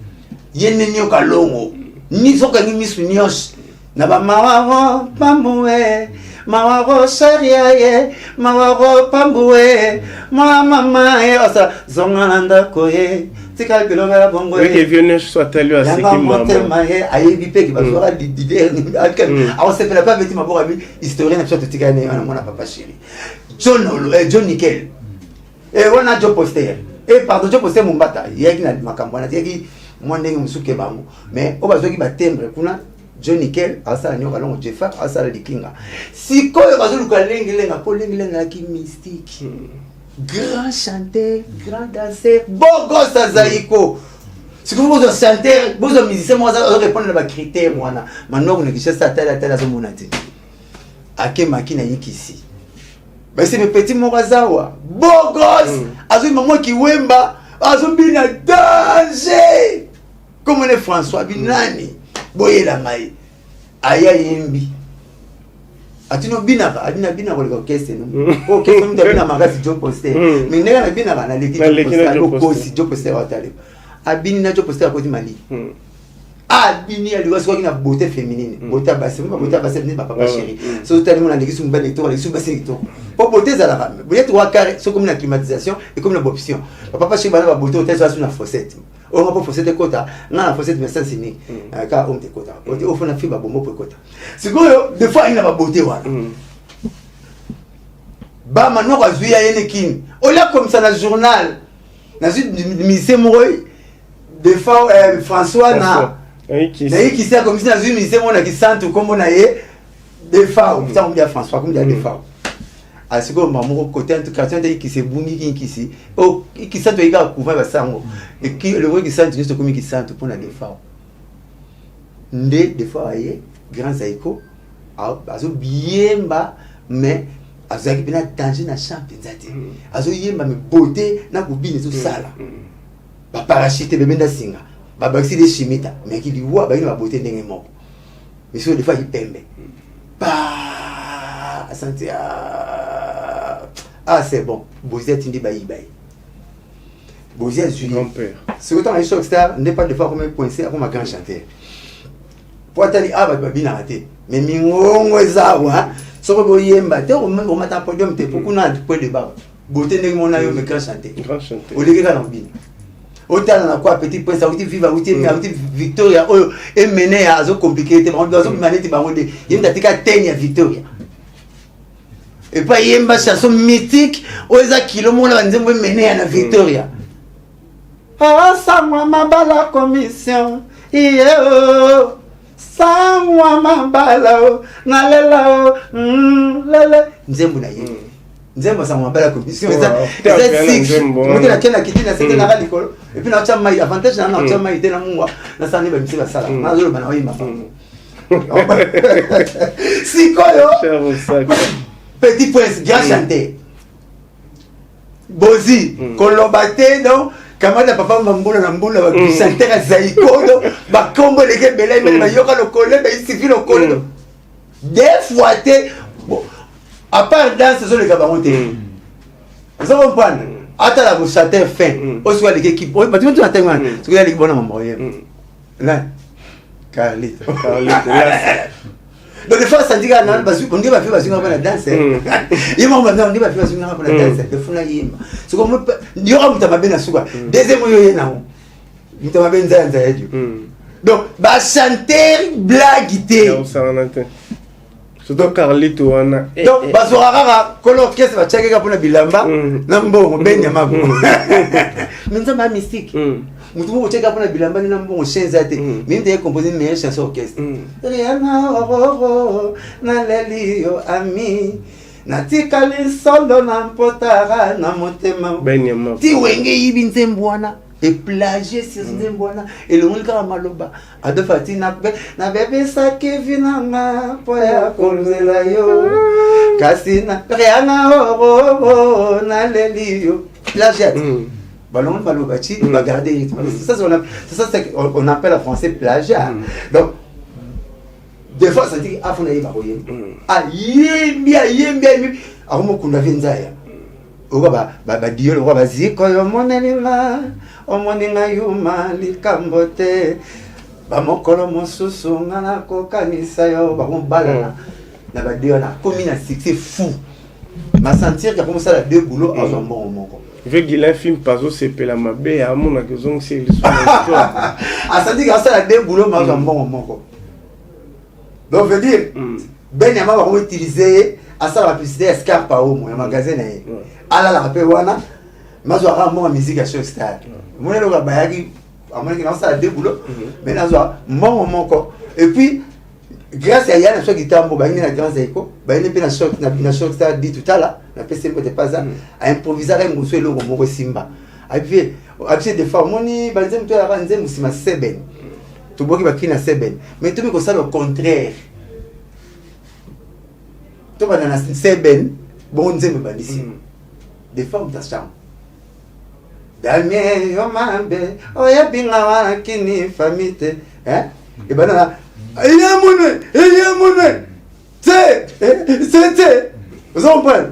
yene nyo kalongo ni soka ngi misu nyos na ba mawa pamwe mawaro sharia mawaro pambue mama osa zongalanda koye tika bilonga bongo oui que vienne soit talu à ce qui m'a ayebi pe ki bazora d'idée on se fait la pas petit mabora bi historien na sote tika ne mona papa chéri John Nickel et on a Joe Poster et pardon Joe Poster mumbata yaki na makambo na yaki mwandenge musuke bango mais obazoki ba timbre kuna John Nickel asala nyoka longo Jefa asala likinga sikoyo bazoluka lengelenga po lengelenga ki mystique grand chanteur grand danseur beau gosse azaiko si vous êtes chanteur vous êtes musicien moi ça répondre à ba critères mwana maintenant on est ça tala zo monate ake makina yikisi mais c'est mes petits morazawa beau gosse azo maman ki wemba azo bina danger comme on est François Binani boyela ngai aya yembi atino binaka adina bina ko orchestre no orchestre munda bina magasi Joe Poster mais nega na bina na leki Joe Poster watale abini na Joe Poster ko di Mali abini ali waso kina beauté féminine beauté basse ni papa chéri so tali mona leki sumba le to le sumba c'est to pour beauté za la femme vous êtes trois carrés so comme la climatisation et comme la option papa chéri bana beauté hôtel ça sur la fossette on va pas fossette kota na fossette mais ça c'est ni ka on te kota on fait na fibre bombo pour kota c'est que des fois il n'a pas beauté wana ba maintenant ka zuya yene kin on l'a comme ça dans le journal na zu ministère Moroy des fois François na qui sait comme si dans une ministère on a qui sente comme on a des fois on dit à François comme des fois à ce que maman côté en tout cas qui se bungi qui si oh qui sent il a couvert ça et qui le vrai qui sent juste comme qui sent pour la défense des fois aye grand zaiko azo bien bas mais azaki bina danger na champ penzate azo yemba me beauté na kubini tout sala ba parachute bebe nda singa ba baxi de chimita mais qui liwa ba ina ba beauté ndenge moko mais sur des fois il pembe ba santé ah c'est bon Bozia tindi bayi Bozia Julie grand-père c'est autant les choses star n'est pas de fois comme coincé comme un grand chanteur pour tali ba bina raté mais mingongo ezawa so ko yemba te o mata podium te pour qu'on a point de bas beauté ndenge mona yo me grand chanteur o leke ka lambina o tala na quoi petit point ça outi viva outi Victoria o e mené à zo compliqué te on doit zo maneti bango de yemba tika tenya Victoria et pas yemba chanson mythique oza kilomo na nzembo mené à la Victoria ah ça moi mabala commission iyo ça moi mabala na lela lele nzembo na ye nzembo ça moi mabala commission c'est six on dit la kena kitina c'était na radicolo et puis na chama avantage na chama ite na mungwa na sani ba misi ba sala na zo ba na oyima si koyo cher au sac petit prince bien chanté Bozi kolobate donc kamada papa mambula na mbula ba chanter à zaikodo ba kombo leke belay mais ba yoka le collé ba ici le collé des fois bon à part dans ce sont les gabaronte vous comprenez ata la vous chanter fin au soit l'équipe ba tu entends moi ce que l'équipe bona maman là Carlito donc des fois ça dit que on dit pas faire bassinga pour la danse il m'a maintenant on dit pas faire bassinga pour la danse de funa yima c'est comme il y aura mutama bena suka deuxième yo yena mutama benza nza yedu donc ba chanter blague té surtout Carlito wana donc ba sorara ko l'orchestre va checker pour na bilamba na mbongo benya mabu menza ma mystique mutu mo cheka pona bilamba ni na mbongo shenza te mimi ndiye composer une meilleure chanson orchestre Rihanna na lelio ami natika lisolo na mpotara na motema benyama ti wenge yibi nzembwana et plagier sur nzembwana et le mulka maloba adofati na bebe sa kevinanga poya kolzela yo kasina Rihanna na lelio plagiat ballon balobachi va garder ça on appelle en français plagiat donc des fois ça dit afuna yi baroye yembi arumo kuna venzaya oba ba diyo oba baziko yo monelima omoninga yuma likambote ba mokolo mosusu ngana ko kanisa yo ba mbala na ba deux na comme na succès fou ma sentir qu'il a commencé à deux boulots à son bon moment. Avec Guilain film Pazo c'est la mabé à mon accuson c'est l'histoire. À sentir qu'il a deux boulots à son bon moment. Donc veut dire ben yama va utiliser à ça la publicité Escar pa au mon magasin na. Ala la pe wana mazo ara mon musique à chaque stade. Mon le ba bayaki à mon qui dans ça deux boulots mais na zo mon moment et puis grâce à Yann, qui était en Bobagné, la grande écho, il y a une chose qui a dit tout à l'heure, la PC n'était pas ça, à improviser un morceau de Moro Simba. Et puis, des fois, on dit, bah, tu as un zème, c'est ma seben. Tu vois qu'il va créer une seben. Mais tu me ça le contraire. Tu vas dans la seben, bon zème, bah, ici. Des fois, on t'a chambre. Damien, yo mambe, oya bingawa kini famite, hein? Et ben là, il y a mon c'est, vous comprenez?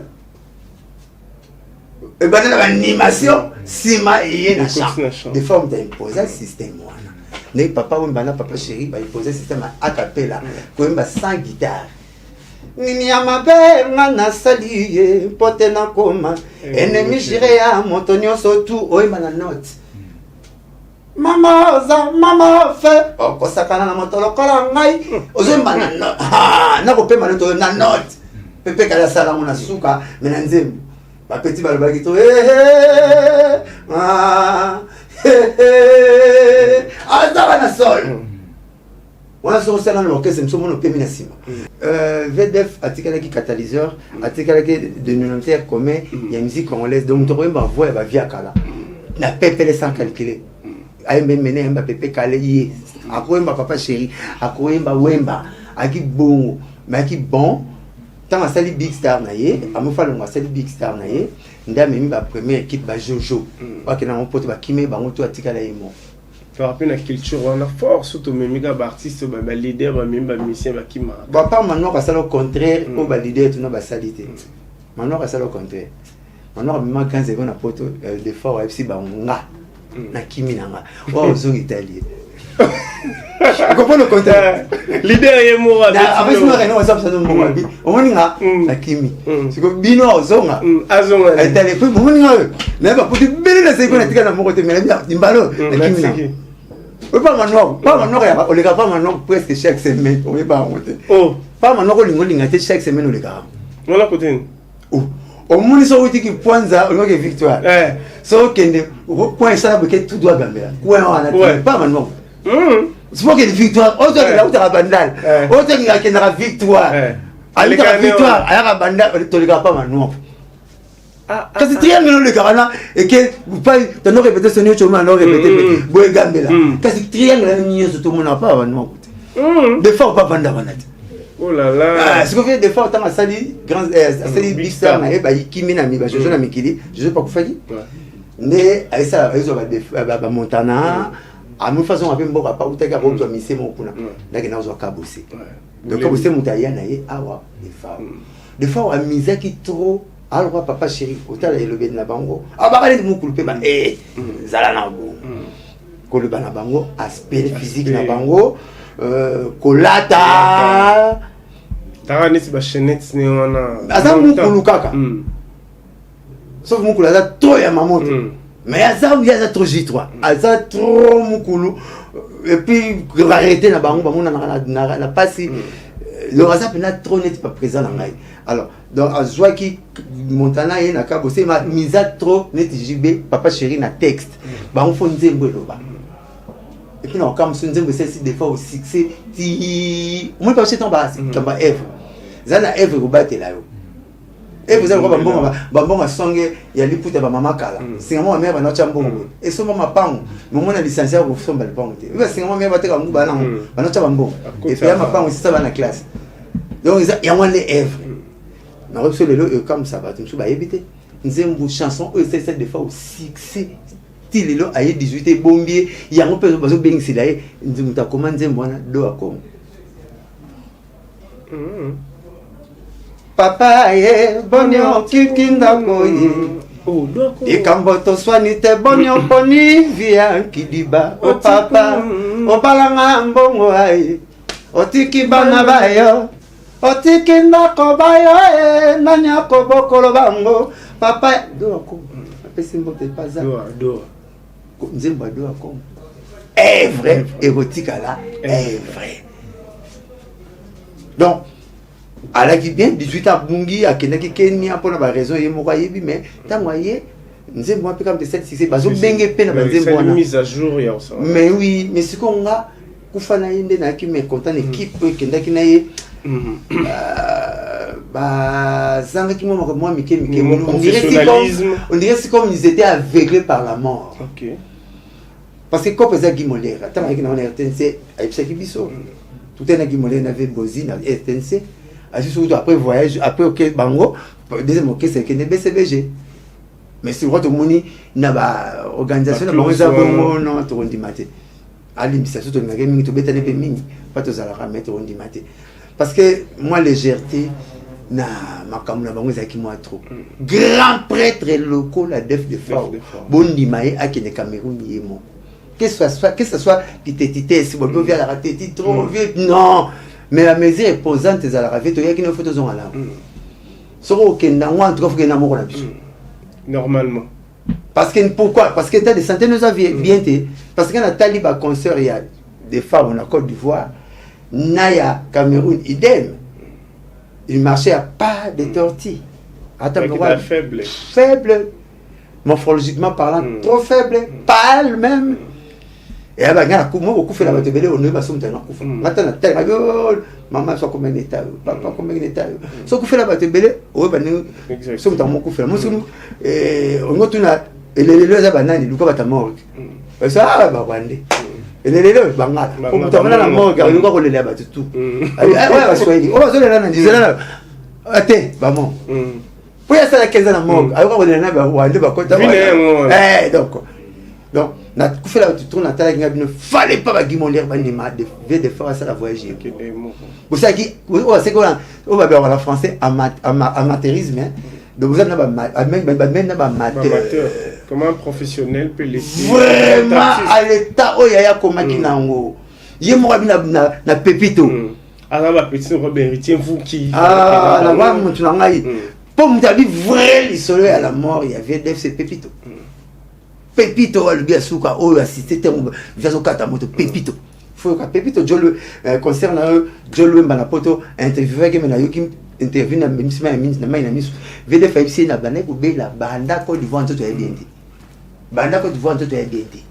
Et ben là, l'animation, Sima et na chant. Des fois, on a imposé le système. Ne papa ou papa chéri, il imposé le système à cappella, comme sans guitare. Nini ya mabe ngana saliye pote na koma ennemi jire ya motonio sotu oima na note mama fe okosakana na motolo kola ngai ozemba na note na ko pema to na note pepe kala sala mona suka mena nzembo ba petit balobaki to azaba na sol. On a sur scène l'orchestre, nous sommes au pays nassima. VDF a tiré qui catalyseur, a tiré qui dénominateur commun, il y a musique congolaise, donc on va voir va via Kala. Na pepe les sans calculer. Aïe me mener un pepe calé yé. A quoi papa chéri, a quoi wemba, a qui bon, mais qui bon. Tant à sali big star naïe, à me faire le sali big star naïe. Nda même la première équipe ba Jojo. Parce que na mon pote ba Kimé ba moto a tiré la émo. Par rapport à la culture, on a force, surtout même les artistes, les leaders, même les musiciens qui m'a. Bah pas maintenant parce que le contraire, au bas leader tout n'a pas salité. Maintenant parce que le contraire. Maintenant même quand c'est qu'on a poto des fois FC ba nga na kimi nanga. Oh zone italien. Tu comprends le contraire? Leader est mort. Avec ce moment on s'absente de mon vie. On nga na kimi. C'est que bino zonga. Azonga. Italien puis on nga. Mais pas pour te belle la seconde tika na moko te mais bien dimbalo na kimi nanga. Pas maintenant on les gars pas maintenant presque chaque semaine on est pas monter. Oh, pas maintenant on lingolinga chaque semaine on les gars. On la côté. Oh, au moins so witi ki poinza on que victoire. So kende point ça que tout doit gambela. Quoi on a pas maintenant. C'est pas que victoire, autre que la outra bandal. Autre que la victoire. Avec la victoire, à la bandal to les gars pas maintenant. Quand c'est triangle le carana et que vous pas dans nos répétitions nous chômons alors répéter boy gambela. Quand c'est triangle ni tout le monde n'a pas maintenant. Des fois pas vendre banat. Oh là là. Ce que fait des fois tant à sali grand sali big star na ba kimi na mi ba jojo na mikili, je sais pas quoi faire. Mais avec ça ils ont ba Montana à une façon un peu bon pas ou t'as pas misé mon kuna. Là que nous avons bosser. Donc comme c'est montaya na awa des fois on mise qui trop. Alors papa chéri otala elobe na bango abakali mukulupe ba zala na bo ko le bana bango aspect physique na bango kolata tara nesi ba chenette ne wana aza mukulu kaka sauf mukulu aza trop ya mamoto mais aza trop J3 aza trop mukulu et puis arrêter na bango bamona na pasi le razap n'a trop net pas présent dans ngai. Alors donc à joie qui Montana et na kabosé ma mise trop net JB papa chéri na texte ba on faut nzembo loba et puis non comme nzembo c'est des fois au succès ti moi pas c'est en bas comme Eve zana Eve ko batela yo et vous allez bambonga songe ya liputa ba mama kala singa mo mère ba no chambongo et so mama pango mo na licencié ko somba le pango te ba singa mo mère ba te ka nguba na ba no chambongo et puis ma pango c'est ça na classe donc il y a moins les Eve na reçu le comme ça va tout ba éviter nzembo chanson c'est des fois au succès ti lelo aye 18 bombier ya ngo peso bazo bengisi la nzembo ta comment nzembo na do akom papa bonio kikinda koyi ikambo to swanite bonio poni via kidiba o papa o balanga mbongo ai otiki bana bayo otikenda kobayo nani akobokolo bango papa do ako apesi mbote paza do nzembo do ako est vrai érotique là est vrai donc alaki bien 18 ans bungi akendaki Kenya mpona ba raison ye moko yebi mais tango ye nzembo mpe comme de cette succès bazo benge pe na nzembo wana mise à jour ya ça mais oui mais sikonga kufana yende na ki mais content équipe kendaki na ye zanga qui moi Mickey on dirait c'est comme ils étaient aveuglés par la mort. OK. Parce que quand ils ont Guimolé, attends avec on RTNC, avec Bisso. Tout un Guimolé n'avait Bozi na RTNC. Surtout après voyage, après OK Bango, deuxième OK c'est que BCBG. Mais c'est votre moni na ba organisation na bango Bongo non to ndi maté. Ali ça surtout na gaming to betane pe mini, pas to za la mettre on ndi maté. Parce que moi légèreté na makamuna bango zaki moi trop grand prêtre locaux la def de fort bondi maé a kene Cameroun yemo que ce soit qui t'étité si bon vient la rater trop vite non mais la mesure est posante za la ravito yaki no photos on là soko kenda moi en tout cas na moko na biso normalement parce que pourquoi parce que t'as des centaines de avions bien té parce que na taliba concert il y a des femmes en Côte d'Ivoire naya Cameroun idem. Il marchait à pas de tortilles. Attends, faible. Morphologiquement parlant, trop faible, pâle même. Et là, il y a beaucoup fait la bataille, on ne va pas se mettre en maintenant, maman, soit comme un état, papa, comme un état. Soit qu'on fait la bataille, on va se mettre en fait. Moi, on a tout là, et les deux bananes, ils ne mort. Ça, va rendre. Et les deux, bangal. On t'a la mort, car il va rouler là-bas tout. Ouais, parce que on va se là, on disait là, attends, maman. Pour y aller à la 15 ans la mort, alors on est là, on va aller à côté. Donc, na fait la tu tournes à ta il ne fallait pas guimolière banima de faire ça la voyager. Vous savez qui c'est quoi on va voir en français amateurisme. Donc vous avez même amateur. Comment un professionnel peut laisser vraiment à l'état où il y a comme makinango. Yé moi na pépito. Ah la petite Robert Héritier vous qui la voix mon tu n'angai. Pour me dire vrai le soleil à la mort il y avait des pépito. Pépito le bien souka oh assisté terme via kata moto pépito. Faut que pépito je le concerne je le mbana poto interviewer que na yoki interview na misima ya minute na mai na misu vede fa ipsi na bana ko be la banda ko du vent to yedenti banda ko du vent to yedenti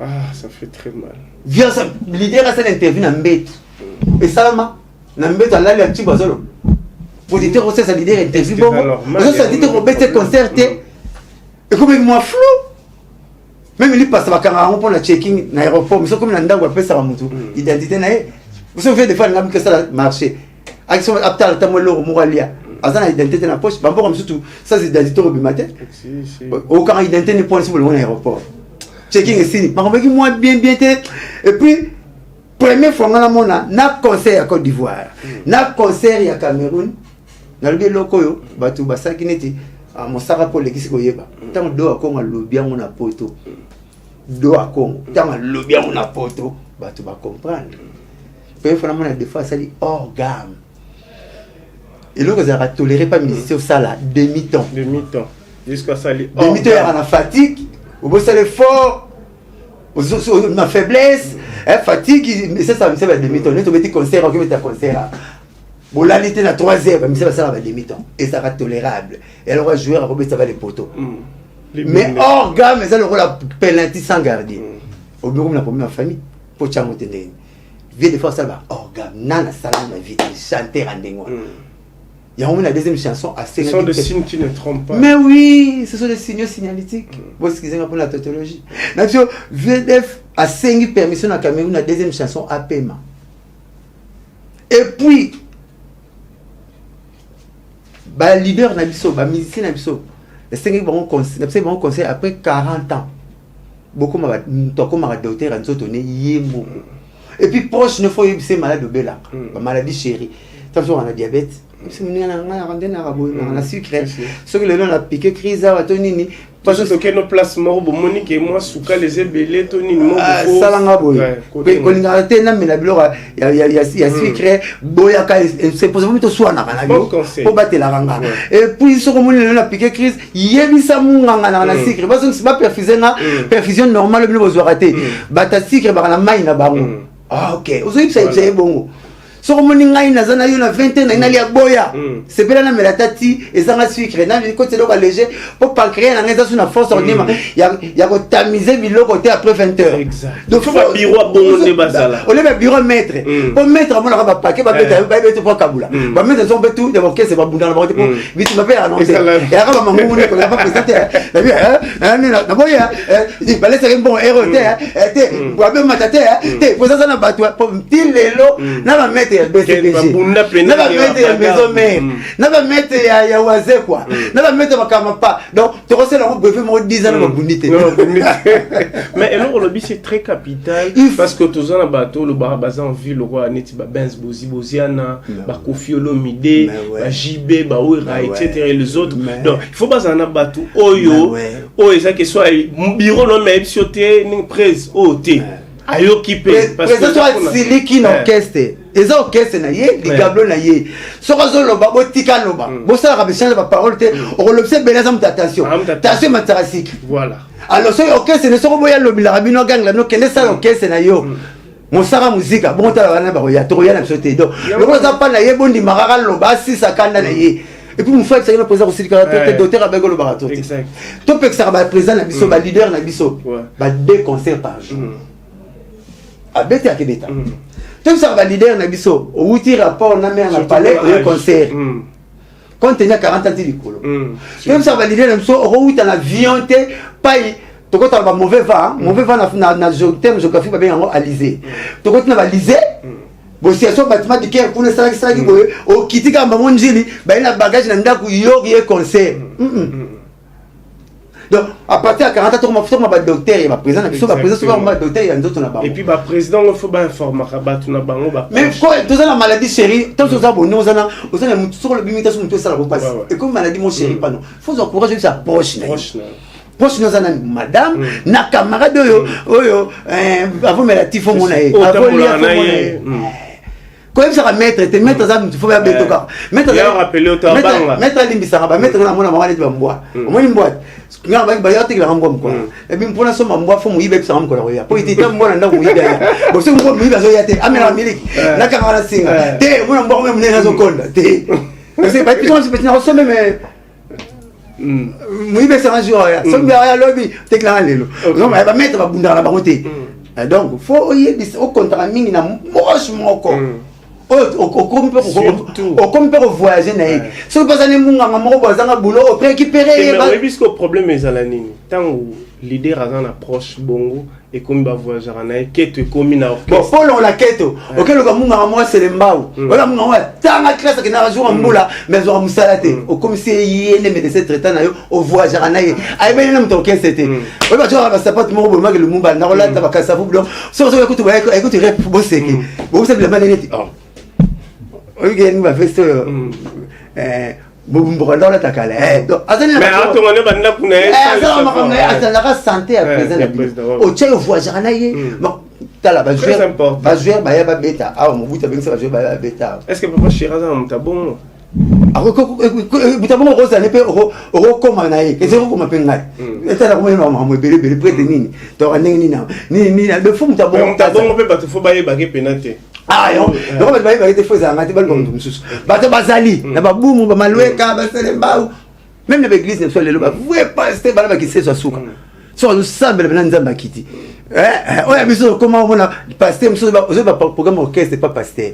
ah ça fait très mal via ça leader à cette interview na mbet et salama na mbet ala le petit bazolo pour dire que ça leader interview bon ça dit que bête concerté et comme moi flou même il passe ba kanga pour la checking na aéroport mais comme na ndango pesa ba mutu identité na vous savez des fois ngam que ça marché action aptal tamolo moralia azana identité na poche bambo comme surtout ça c'est identité au matin aucun identité ne point sur le aéroport checking ici par contre moi bien et puis première fois ngana mona na concert à Côte d'Ivoire na concert à Cameroun na le loko yo batu basaki neti mosaka pour l'équipe ko yeba tant do akonga lobia mona poto do akonga tant lobia mona poto batu ba comprendre peut faire mona des fois ça dit hors gamme. Et là, vous avez toléré pas musicien ça là, demi-temps. Demi-temps. Jusqu'à ça, demi-temps, il y a la fatigue, vous bossez l'effort, ma faiblesse, fatigue, mais ça me sert à demi-temps. Nous, on concert, on met un concert. Bon, là, il était à 3 heures, mais ça va à demi-temps. Et ça va tolérable. Et alors, on va jouer à Robert, ça va les poteaux. Mais hors gamme, ça le rôle la penalty sans garder. Au bureau, la première famille, pour Tchamoutene. Viens de fois, ça va hors gamme. Nana, ça va ma vie, chanter en dénois. Il y a la deuxième chanson assez. Ce sont des signes qui ne trompent pas. Mais oui, ce sont des signaux signalétiques. Vous excusez pour la tautologie. Nature, VDF a 5 permission à Cameroun, la deuxième chanson à paiement. Et puis, le leader Nabiso, le musicien Nabiso, les 5 vont conseiller après 40 ans. Beaucoup de docteurs ont donné yémo. Et puis, proche, ne faut pas malade de Bella, maladie chérie. Tant on a diabète. On a sucre. Ce que le long a piqué crise à Watonini, parce que nos places morbo Monique et moi souka les ébélés Tony mo ça nga boy ko linga te na mena bilo ya secret boya ka c'est pour ça que soit na kana yo pour battre la ranga et puis ce comme on a piqué crise yebisa munganga na secret parce que c'est pas perfusion normale bilo besoin rater bata secret ba na mai na bango ah ok ozo c'est bon so comme ngai na zana yo na 20 ans na lia boya c'est pas na melatati et ça nga sucre na côté lo léger pour pas créer na ngeza sur na force ordinaire ya ko tamiser bilo côté après 20 heures exact donc faut pas bureau bon de basala on le bureau maître pour mettre mon ba paquet ba beta ba beta pour kabula ba mettre son betu de OK c'est pas bunda na ba pour vite ba faire annoncer et après ba mangu ne ko pas présenter la bien na boya il fallait c'est un bon héros té ba ba matate té pour ça na ba pour petit lelo na ba mettre BCBG na ba mettre ya maison mère na ba mettre ya waze quoi na ba mettre makama pas donc tu recèles un brevet mo 10 ans na bundité mais alors le c'est très capital parce que tous en bateau le barabaza en ville le roi neti ba Benz Boziana ba Kofi Olomide ba JB ba Oira etc les autres donc il faut pas en bateau oyo ça que soit bureau no mais sioté ni presse OT ayo occupé parce que toi c'est qui l'orchestre les orchestres na yé les gablo na yé sokazo loba botika loba bo ça va changer la parole te on l'observe bien attention attention matarasik voilà alors ce orchestre ne sera boya lobi la rabino gang la no kende ça orchestre na yo mon sara musique bon ta wana ba ya to ya na sote do le ko za pa na yé bondi marara loba si sakanda na yé et puis une fois que ça est présent aussi le caractère docteur avec le barato exact to pe que ça va présent na biso ba leader na biso ba 2 concerts par jour à bête à Kébéta. Tout ça va leader na biso, outil rapport na mère na palais au concert. Quand il y a 40 ans de l'école. Tout ça va leader na biso, outil na avion te paye. Tu vois tu mauvais vent na terme géographie ba bien alizé. Tu vois na alizé. Bon si ça bâtiment de cœur pour le ça qui boye, au kitika maman njili, ba ina bagage na ndaku yo concert. Donc, à partir de 40 ans, il y a un docteur, il y a un président, il y a un docteur, il y a un autre. Et puis, le président, il faut informer. Mais quand tu as la maladie chérie, tu as le limitation de tout ça. Et comme maladie, mon chéri, il faut encourager sa proche. Proche, nous avons madame, na camarade, avant la tifo, mon aïe. Quand ça va mettre, tu mettre ça, il faut bien mettre ça. Mettre ça, mettre la monnaie, on va boire. On va boire. On va boire, tu vas boire. Et puis pour la somme, on va faire mouiller, ça va me pour il était moi là, mouiller. Bon, c'est moi, mouiller, ça y est. Amène la musique. La camarade sing. T'es, on va boire même les raisons cold. T'es. C'est pas plus c'est petit, on se met mais. Mouiller, ça va jouer. Ça me va lobby. T'es clair là. Non, mais elle va mettre la bunda la baroté. Donc, faut y au contraire, mine na moche moko. Au compère voyager naïe. Ce que pas munga mamo bazanga boulot récupérer. Mais puisque le problème est à la ligne. Tant où leader a une approche bongo et comme va voyager naïe, quête commune à orchestre. Bon, Paul on la quête. OK le munga moi c'est le mbao. Voilà munga tant la classe que na jour mbula mais on musalate. Au comme si yene médecin traitant na yo au voyager naïe. Ay ben na mtoke c'était. Ouais ba tu vas sapot mo bo mag le mumba na rola ta ba kasafu blo. So écoute rep bosser. Bon c'est le manéti. Oui, il va faire ça. Bon, dans la takale. Donc, mais attends, on est maintenant pour la santé à présent. Au tchè voyage naïe. Bon, t'as la va jouer ba bêta. Ah, on vous avez ça jouer ba bêta. Est-ce que papa Chiraza on t'a bon? Ah, vous t'avons rose à l'épée au comme naïe. Et c'est comme un pengai. Et t'as la maman me belé près de nini. T'auras nini le fou t'as bon. T'as bon on peut pas te faut bailler baguer penalty. Ah non, donc on va être faux à mater bal comme tout ça. Bato bazali, na ba boum ba malwe ka ba selemba. Même l'église ne soit le ba vous pas rester bala ba qui c'est ça souka. So nous semble bana nzamba kiti. On a besoin comment on a pasteur monsieur ba programme orchestre pas pasteur.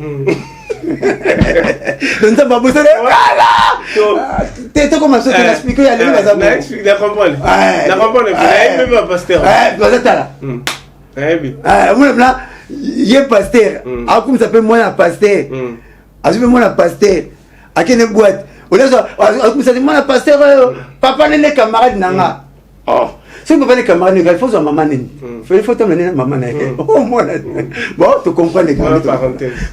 Donc ba bosser là. T'es comment ça tu expliquer à lui bazabo. La comprendre. La comprendre même pas pasteur. Doit être là. Moi là il est pasteur. Ah, comme ça s'appelle moi un pasteur. Ah, je veux moi un pasteur. À quelle boîte? On a ça. Comme ça dit moi un pasteur. Papa n'est camarade nanga. Oh. Si papa n'est camarade, il faut son maman n'est. Il faut t'amener maman n'est. Oh moi. Bon, tu comprends les gars.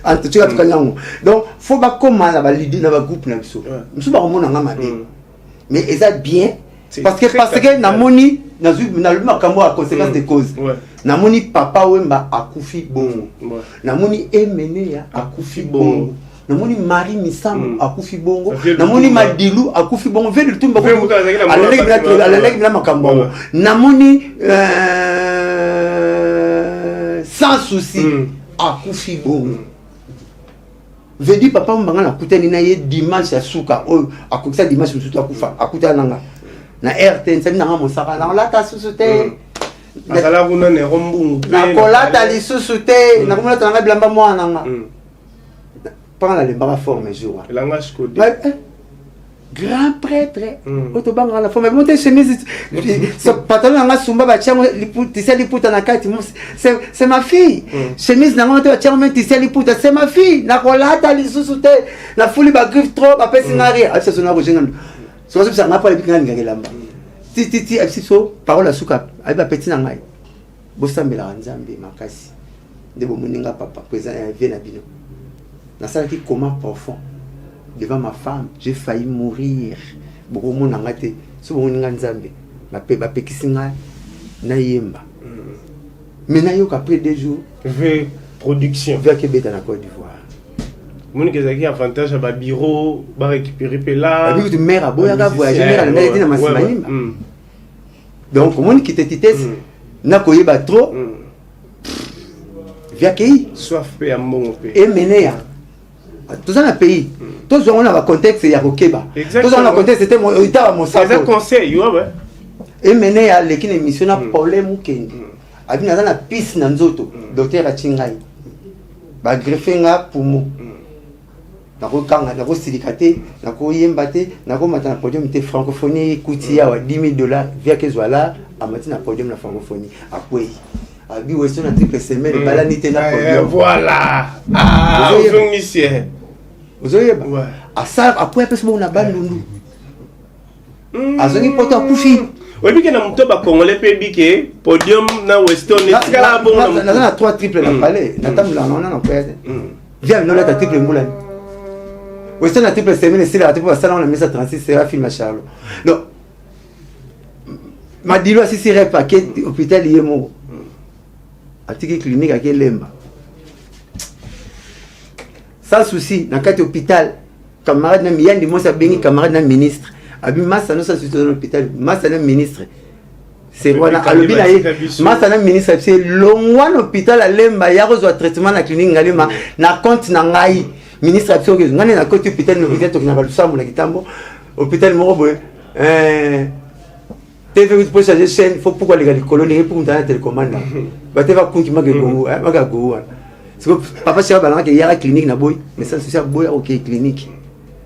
En tout cas, tu connais. Donc, faut pas comment la valider dans le groupe n'a pas. Je suis pas au monde nanga madé. Mais ils a bien. Parce que namoni na makambo a conséquence de cause. Namoni papa wemba akufi bongo. Namoni emene ya akufi bongo. Namoni Marie Misam akufi bongo. Namoni Madilu akufi bongo. Vele tumba ko. Alelek bila makambo. Namoni sans souci akufi bongo. Vedi papa mbanga na kutani na ye dimanche ya suka o akukisa dimanche musutu akufa akuta nanga na RT nsami nanga mosaka na lata susute akala kuna ne rombungu na kolata li susute na kumala tanga bilamba mwana nga pas la lemba forme jour langage codé grand prêtre otobanga la forme monter chemise ce pantalon nga sumba ba tiamo tisia liputa na kati c'est ma fille chemise na nga tiamo même tisia liputa c'est ma fille na kolata li susute na fuli ba griffe trop ba pesi ngari ça sona ko jenga so ça nga pas le bikanga ngelamba ti absiso parole asuka aiba petit na ngai bosambela nzambe makasi ndebo muninga papa présent ya vie na bino na sala ki comment profond devant ma femme, j'ai failli mourir. Beaucoup de gens ont été souvent en Zambie. Ma pékisinga na yemba. Mais na yok après 2 jours. Production. Vers Québec dans la Côte d'Ivoire. Mon qui avantage à bureau, va récupérer là. Avec de mère à boya ga voyager mère na été na masimani. Donc mon qui était na koyeba trop. Vers qui soif pe à mon pe. Et mené tous dans le pays, tous on a un contexte il y a Rokeba. Tous on a un contexte c'était mon état mon sac. C'est un conseil, ouais. Et mener à l'équipe émission na problème ou kendi. Abi na na piste na nzoto, docteur Achingai. Ba greffer nga pumu. Na ko kanga na ko silikate, na ko yembate, na ko matana podium te francophonie kutia wa $10,000 via que voilà à matin na podium la francophonie après. Abi westo na triple semaine balanité na podium. Voilà. Ah, monsieur. Vous voyez, à ça, après, on a bandundu. À ce niveau, on a couché. Oui, mais quand on a congolais, pébiqué, podium, na Weston, et tout là, bon, on a 3 triples dans le palais. On a viens, nous, là, tu as triple moulin. Weston a triple semaine, c'est là, tu peux ça, on a mis ça 36, c'est la film à Charles. Donc, ma dit-lui, si c'est un paquet, hôpital, il est mort. À ticket clinique, à quel lemba. Sans souci, dans le hôpital, camarade n'a mis un ça béni camarade n'a ministre. Abi massa nous ça dans l'hôpital, massa n'a ministre. C'est voilà, alobi na ye, massa n'a ministre c'est longwa l'hôpital à lemba ya rezo traitement na clinique ngalema na compte na ngai. Ministre a fait ngane na côté hôpital no peut-être na balusa mo na kitambo. Hôpital mo boy TV pour changer chaîne, faut pourquoi les gars de colonie pour une télécommande. Ba te va kunki magego, magago. C'est que papa c'est balance qu'il y a la clinique na boy mais ça c'est boy OK clinique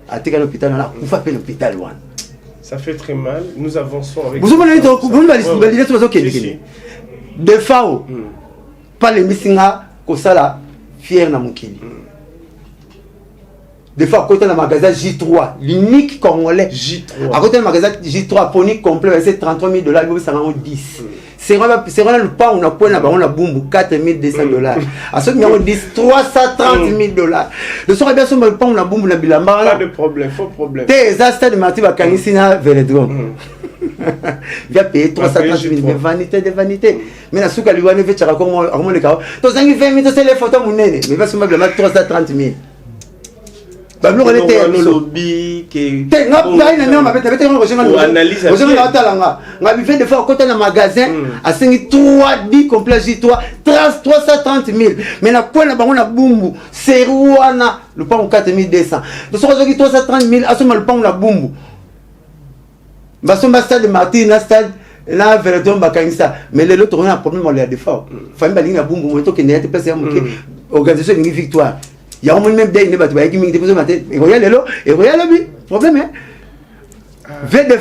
à tel l'hôpital là on va faire l'hôpital loin ça fait très mal nous avançons avec vous allez donc vous allez tout OK de fao pas les missinga ko sala fier na mukili de fois côté dans magasin J3 l'unique congolais J3 à côté dans magasin J3 poni complet c'est $33,000 mais ça en 10 c'est vraiment le pas on a point là on a boum $4,200 à ce numéro 10 $330,000 le soir bien sûr le pas on a boum na bilamba pas de problème faux problème tes astas de Marty Bakanisina Vélédron via payer $330,000 de vanité mais na suka liwane veut chaka comme le cas to zangi 20,000 c'est les photos munene mais va seulement $330,000 Bablo on était no lobby que nga pai na mama bete bete ngo jenga analyse ngo jenga talanga nga bi de fois côté na magasin a 3 10 complet J3 $330,000 mais na quoi na bango na bumbu seruana le pont $4,200 donc so ko $330,000 asoma le pont na bumbu basomba stade Martin na stade na Vélédron Bakangisa mais les autres on a un problème on les a des fois famille balinga bumbu mo to ke ne te place ya moké organisation ni victoire. Il y a même des gens qui me disent et regarde le et regarde le problème V de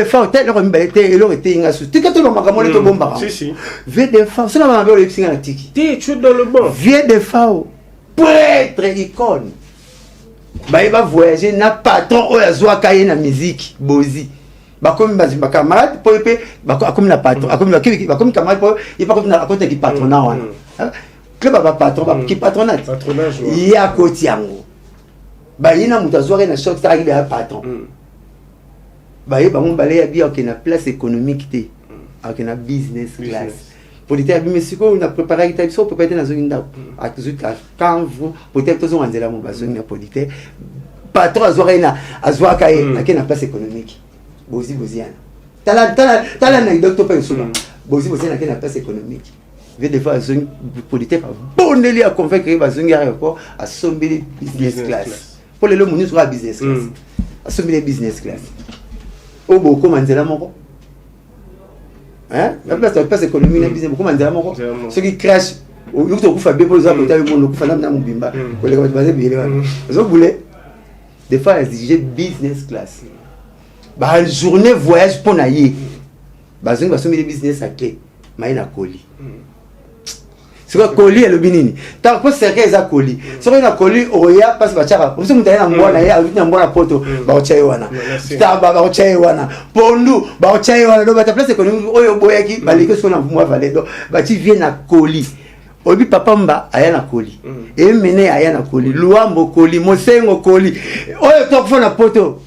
fao tel leur mbalité et leur était ingasu tu que tout le monde makamole to bomba si V de fao ça va le psinga na tiki tu es dans le bon V de fao prêtre icône ba il va voyager na patron o ya zwa kaye na musique bozi ba comme ba camarade po pe ba comme na patron ba comme camarade po il pas comme na côté qui patronat wana club ba patron qui patronat il y a côté yango ba yina mutazware na short tag ya patron baye bango balé ya bien na place économique té avec na business class pour dire mais si on a préparé ta biso peut être dans une ndako à quand vous peut-être tous on nzela mo bazoni na polité patron azwa kaye na place économique boziana tala na docteur pas souvent boziana na place économique veut des fois zone polité pas boneli à convaincre bazongi aéroport à sombeli business class pour les lomo sur business class à sombeli business class au beaucoup manzela moko hein la place économique na business beaucoup manzela moko ceux qui crachent au lieu de kufa be pour les autres côté monde kufa na mubimba pour les baser bien zo boulé des fois exiger business class ba journée voyage pour naïe bazongi basomeli business à clé maïna koli c'est quoi colis et le binini tant que c'est que ça colis c'est que na colis oya passe ba chaka parce que mutana na mbona ya na mbona poto ba ochai wana ba ochai wana pondu ba ochai wana do ba ta place économique oyo boyaki ba leke so na moi valedo ba ti vient na colis obi papa mba aya na colis et mene aya na colis luambo colis mosengo colis oyo to ko na poto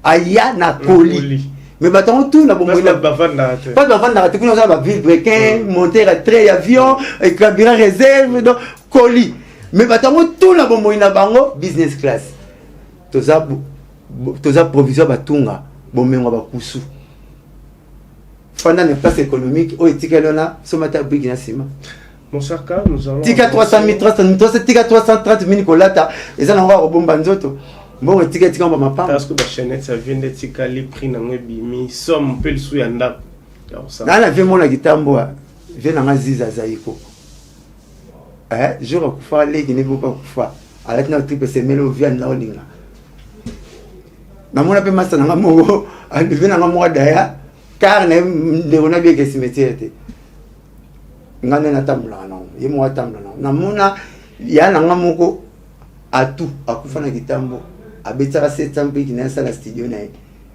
aya na colis mais batango tout na bombo na bavanda pas bavanda tu connais ba ville brequin monter à train avion et carburant réserve donc colis mais batango tout na bombo na bango business class toza provisoire batunga bomengo bakusu fanda na place économique o etikelona somata big na sima mon cher Ka, nous allons tika 300 000 tika 330 000 kolata eza na ngwa bomba nzoto. Bon, ticket on va m'apprendre. Parce que la chaîne ça vient d'être calé prix dans un bimi somme peu le sou yanda. Dans la vie mon la guitare moi vient dans Aziza Zaiko. Je recouffa les qui ne veut pas coufa. Avec notre triple c'est mélo vient là olinga. Na mona pe masa na mo a vient na mo daya car ne on a bien que cimetière té. Ngane na tamla non. Ye mo tamla non. Na mona ya na ngamoko à tout à kufa na gitambo. Abetara 700 qui n'a pas la studio na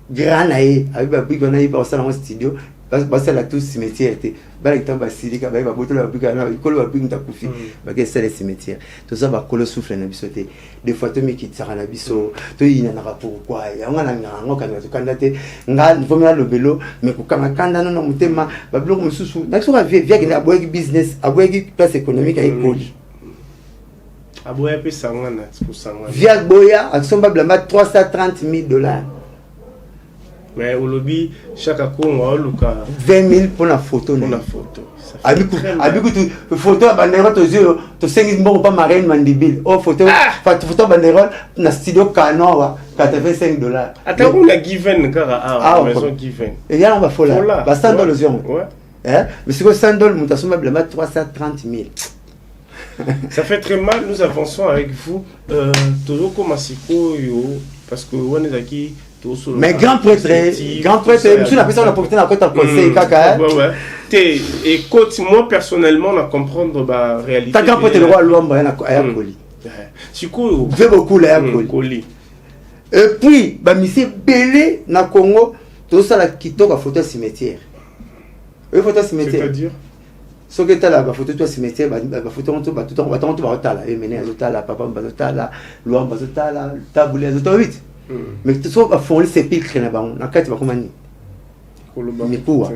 grand nae avec ba big na ba sala studio ba sala tout cimetière té ba gitambo ba silika ba boto la big na ikolo ba big ntakufi ba ke sala cimetière tout ça ba kolo souffle na bisoté des fois to mi ki tsara na biso to yina na rapport quoi ya ngana ngo kana to kanda te nga vomela lobelo mais ko kanga kanda no mutema ba bloko mususu na so va via ki na boyeki business aboyeki place économique ay koli Aboya pe sangana pour sangana. Via Boya, action blamba $330,000. Mais au lobby chaque Congo luka 20 000 pour la photo. Pour la photo. Abiku tu photo banderole to 5 000 pas marine mandibil. Oh photo banderole na studio Canon wa $85. Attends on a given kara maison given. Et là on va fola. Ba $100 le zion. Ouais. Hein? Mais c'est que $100 mutasoma blamba $330,000. Ça fait très mal, nous avançons avec vous. Toujours comme parce que on est aquí. Mais grand prêtre, monsieur la personne a profité dans le conseil caca. Ouais. Écoute, moi personnellement, on a comprendre la réalité. T'as grand prêtre le roi Luamba à Koli. C'est cool. J'ai beaucoup là Koli. Et puis, bah monsieur Belé na Congo, tout ça la kitoko photo cimetière. Photo cimetière. C'est-à-dire ce que tu as la photo de cimetière, la photo de tout le monde va et mener à papa bazotala, loin bazotala, taboulé à 8. Mais tu sois à fond, c'est pile créé là-bas. On a 4 commander. Mais quoi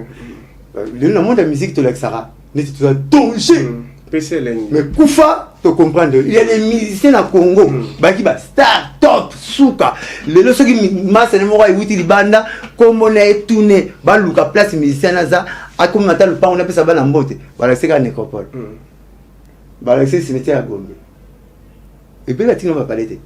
le monde de la musique, tu l'exara. Mais tu dois danger. Mais Koufa, tu comprends. Il y a des musiciens au Congo. Qui va star, top, souka. Les leçons qui massent les mots et les bandes, comme on est tourné, balouka place musicien là. A comme matin le pas on appelle ça bala mbote voilà c'est qu'à nécropole voilà c'est cimetière à Gombe et puis là tu ne vas pas l'aider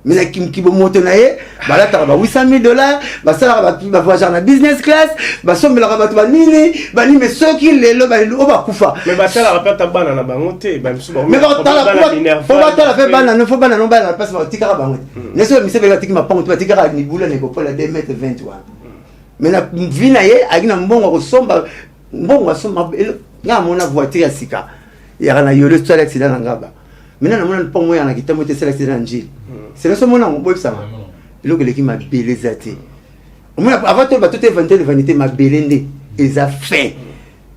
mais là qui va monter naé voilà tu as $800,000 bah ça va voyager en business class bah somme la rabat ba nini bah ni mais ceux qui les lo bah on va kufa mais bah ça la rappelle ta banane na bangote bah mais bah faut pas la faire banane faut banane non bah la place bah tikara bangote ne so mi se bela tikima pango tu tikara ni boula nécropole à 2,20 m mais la vie naé avec na mbongo resomba bon on somma nga mona voiture sika ya na yolo to accident ngaba mina na mona pongo ya na kitamo te accident njili c'est le mona mbo ça lo que l'équipe m'a belezati mona avant tout tout est vanité m'a belende et ça fait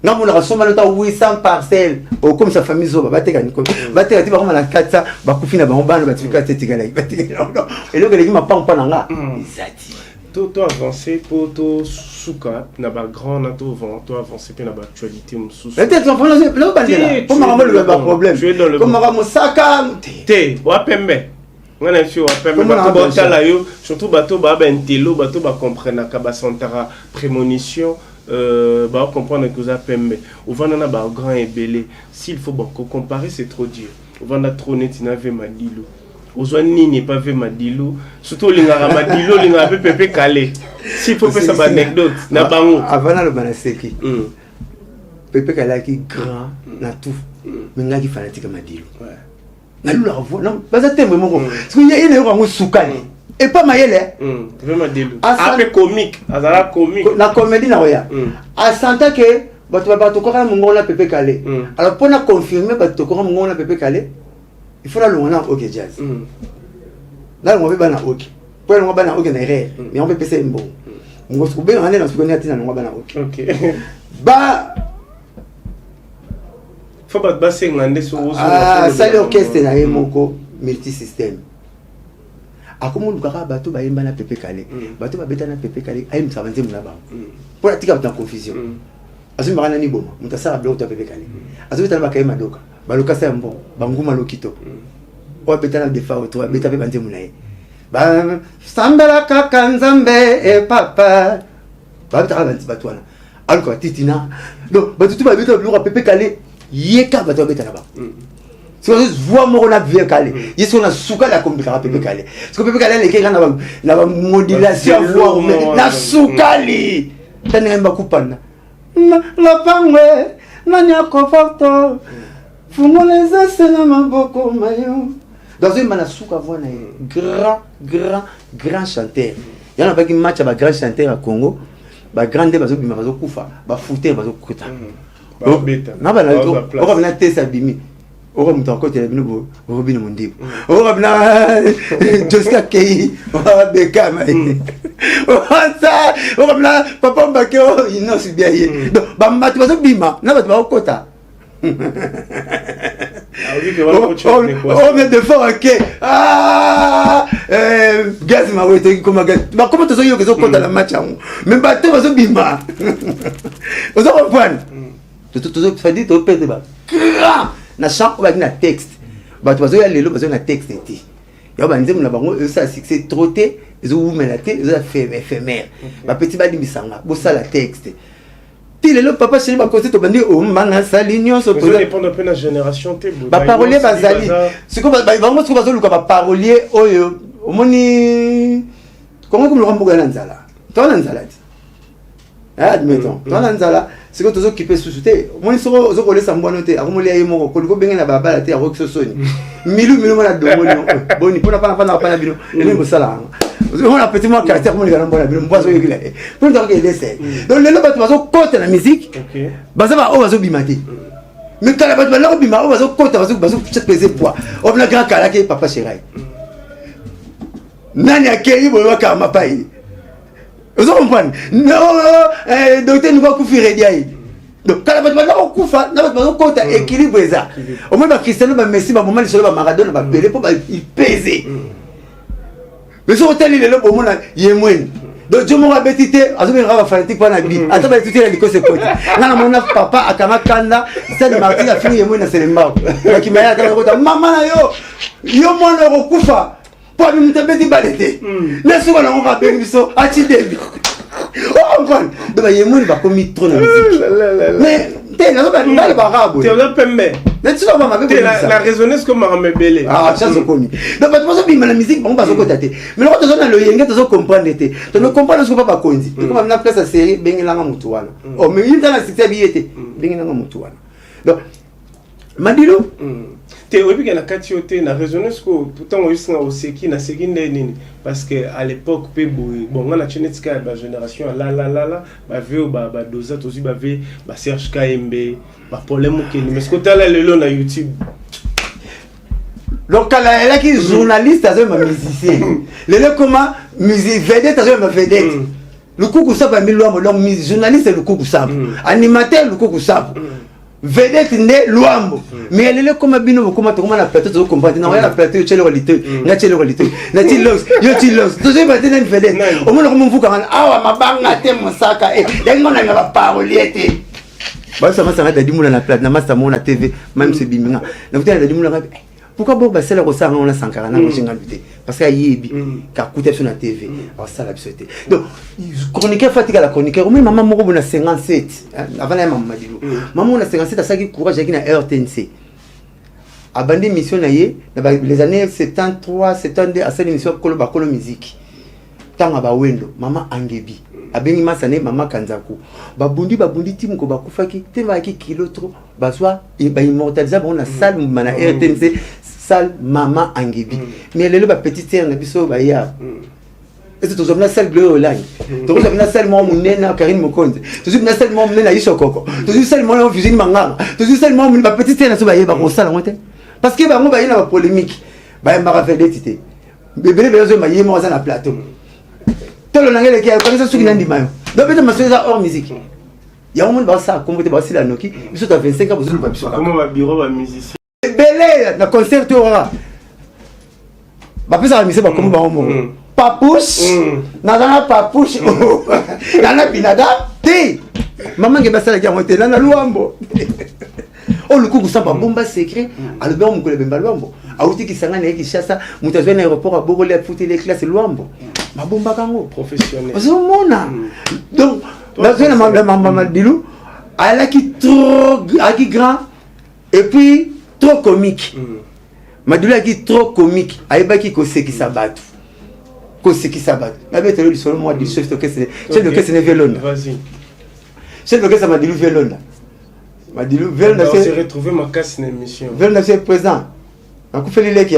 nga mona resomba le 800 parcelles au comme sa famille zo ba teka ni ko ba teka ti ba koma na 400 ba kufina ba mbana ba tika tetika la ba tika et lo que l'équipe m'a pas nga izati to avancer pour to souka na ba grand na to avancer pe na ba actualité mususu. Peut-être on prend le bandela. Pour moi le problème. Comme mara musaka te wa pembe. Ngana fi wa pembe ba to tala yo surtout bato ba intelo bato ba comprendre ka ba santara prémonition ba comprendre que ça pembe. Au vana na ba grand ebelé. S'il faut comparer c'est trop dur. Au vana trop net n'avait madilo. Ozwani n'est pas vu Madilo, surtout l'ingara Madilo, l'ingara Pepe Calé. S'il faut faire ça, anecdote, na bango. Avant le Banaseki, Pepe Calé qui grand, na tout, mais n'a qui fanatique Madilo. Na lui la revoit, non, pas ça t'aime vraiment. Parce qu'il y a une erreur en soukali. Et pas Mayele. Pepe Madilo. Après comique, azala comique. La comédie na roya. À Santa que, bah tu vas pas te croire mon gars Pepe Calé. Alors pour la confirmer, bah tu te croire mon gars Pepe Calé. Il faut là le on a OK jazz. Là on va bana OK. Pour on va bana OK na ré, mais on peut passer un bon. On va se couper on est dans ce qu'on a dit on va bana OK. OK. Ba faut pas basser ngande sur ah ça l'orchestre na moko multi système. Akomo lukaka bato ba yemba na Pepe Calé. Bato ba beta na Pepe Calé ayi msabanze muna ba. Pour la tika ta confusion. Azumi bana ni boma, mutasala bloc ta Pepe Calé. Azumi tala ba kayema doka. Baluka sa mbo banguma lokito o betana defa o to beta pe bande munaye ba sambela kaka nzambe e papa ba beta banti batwana alko titina do batutu ba beta bloka Pepe Calé yeka bato beta ba so voix mo na vie Calé yeso na suka la komika Pepe Calé parce que Pepe Calé le keka na ba modulation voix na sukali tanemba kupana la pangwe nanya conforto Fumoleza sena maboko mayo. Dans une manasuka voix grand chanteur. Il y en a pas qui match à grand chanteur à Congo. Ba grande bazo bima bazo kufa, ba fouter bazo kuta. Ba beta. Na ba na o ba na tesa bimi. O ba muto akote na bino bo bino mondibo. O ba na Josca Kei, o ba beka mai. O ça, o ba na papa mbake o ino si bien yé. Donc ba matu bazo bima, na ba ba kota. Oh mais de fort ok gaz ma wete comme gaz bah comment tu sais que ça compte la match même pas tu vas bima vous avez comprendre tu ça dit tu peux te na champ avec na texte bah tu vas y aller là parce que na texte était ya ba nzemu na bango ça succès trotté ils ont mais la tête ils ont fait éphémère ba petit ba dimisanga bo ça la texte le papa chez ma côté to bandi o manga salignon so to dépend un peu de la génération te ba parolier bazali c'est comme ba vraiment ce que bazo luka ba parolier oyo omoni comment comme le rambuga nanzala to nanzala admettons to nanzala c'est que tozo kipe susute omoni so zo kolesa mbwana te akomoli ayi moko koliko benga na baba la te ako sosoni milu mona domoni boni pona pana bino ele ngosala on a petit moins caractère comme les gars bon la bien boisson il est pour donc il essaie donc les lots bazo côté la musique bazo ba o bazo bimati mais quand la bazo la bima o bazo côté bazo chaque peser poids on a grand kala ke papa chéri nani akei bo wa kama pai vous comprenez non docteur nous va couper diai donc quand la bazo la kufa na bazo côté équilibre ça au moins ba Cristiano ba Messi ba moment sur ba Maradona ba Pelé pour il peser. Mais sur hôtel il est là pour moi yemwen donc je m'en betité azobe ngaba fanatique pa na bi ata ba tutela liko se koti ngana mona papa akama kanda c'est Martin a fini yemwen na selemba akimaya kama kota mama na yo mwana rokufa pa mi mtabeti balete laisse moi na ngaba bengiso ati debi oh on donc yemwen ba komi trop na musique mais t'es là ba barabo t'es là pembe. La résonance comme Maramebele. Ah, ça c'est connu. Donc, parce que la musique, on va se côté. Mais quand tu as le yenga, tu as compris. Tu ne comprends pas pas quoi. Tu comme na place série, ben la mutuana. Oh, mais il dans la série billet, ben la mutuana. Donc, Madilo. T'es au début que la catioté, la résonance que pourtant on est au seki, na seki nini, parce que à l'époque, bon, on a chenetka, la génération la, bah vu bah dosa, aussi bah vu bah Serge KMB. Problème mais ce que tu as là le long na YouTube donc elle a qui journaliste as un musicien le comment musique vedette as un vedette le coucou ça va milo long journaliste le coucou ça animateur le coucou ça vedette nde Luambo. Mais elle est comme bino comme na plateau to comprendre na la plateau yo chelo lité na chelo lité na tilos yo tilos to je batena une vedette au moins comme vous quand awa mabanga te mosaka et yango na ba paroliete ba ça m'a dadi moula na plate na masa mona TV même ce biminga na vous dadi moula pourquoi bon basela ko ça on a 140 na jinga luté parce que yebi ka coûter sur la TV alors ça la société donc chroniqueur fatigue la chroniqueur mais maman moko bona 57 avant la maman Madilu maman na 57 a ça qui courage qui na RTNC abandé mission na ye les années 73 72 à cette émission kolo musique tanga ba wendo maman Angebi abengi masane mama Kanzaku babundi timu ko bakufaki tema ki kilo trop bazwa e ba immortaliser bon na salle mana RTNC salle mama Angebi mais lelo ba petite sœur na biso ba ya et c'est toujours na salle Gloire Online toujours na salle mo munena Karine Mokonde toujours na salle mo munena Isokoko toujours salle mo Virginie Manganga toujours salle mo ba petite sœur na so ba ye ba ko sala ngote parce que ba ngo ba ye na ba polémique ba mara fait d'étité bébé bezo ma ye mo za na plateau tout le monde qui a connaissance sur l'indi mayo donc peut-être monsieur ça hors musique il y a un monde ça comme peut être la noki ils sont à 25 ans besoin de pas comment va bureau va musicien belé na concert aura ba pesa la musique ba comme ba homo papouche na papouche na binada ti maman ke basala ki amote na Luambo oh le coup ça ba bomba secret alors on ko le bemba Luambo auti ki sanga na ki chassa mutazo na aéroport a Bogole a foutu les classes Luambo ma bomba kango professionnel parce que mona donc dans une maman Madilu elle a qui trop qui grand et puis trop comique Madilu a qui trop comique aiba ki ko seki sabatu na bete le solo moi du chef de caisse ne Velonda vas-y chef de caisse Madilu Velonda on s'est retrouvé ma casse une émission Velonda c'est présent na ku feli leki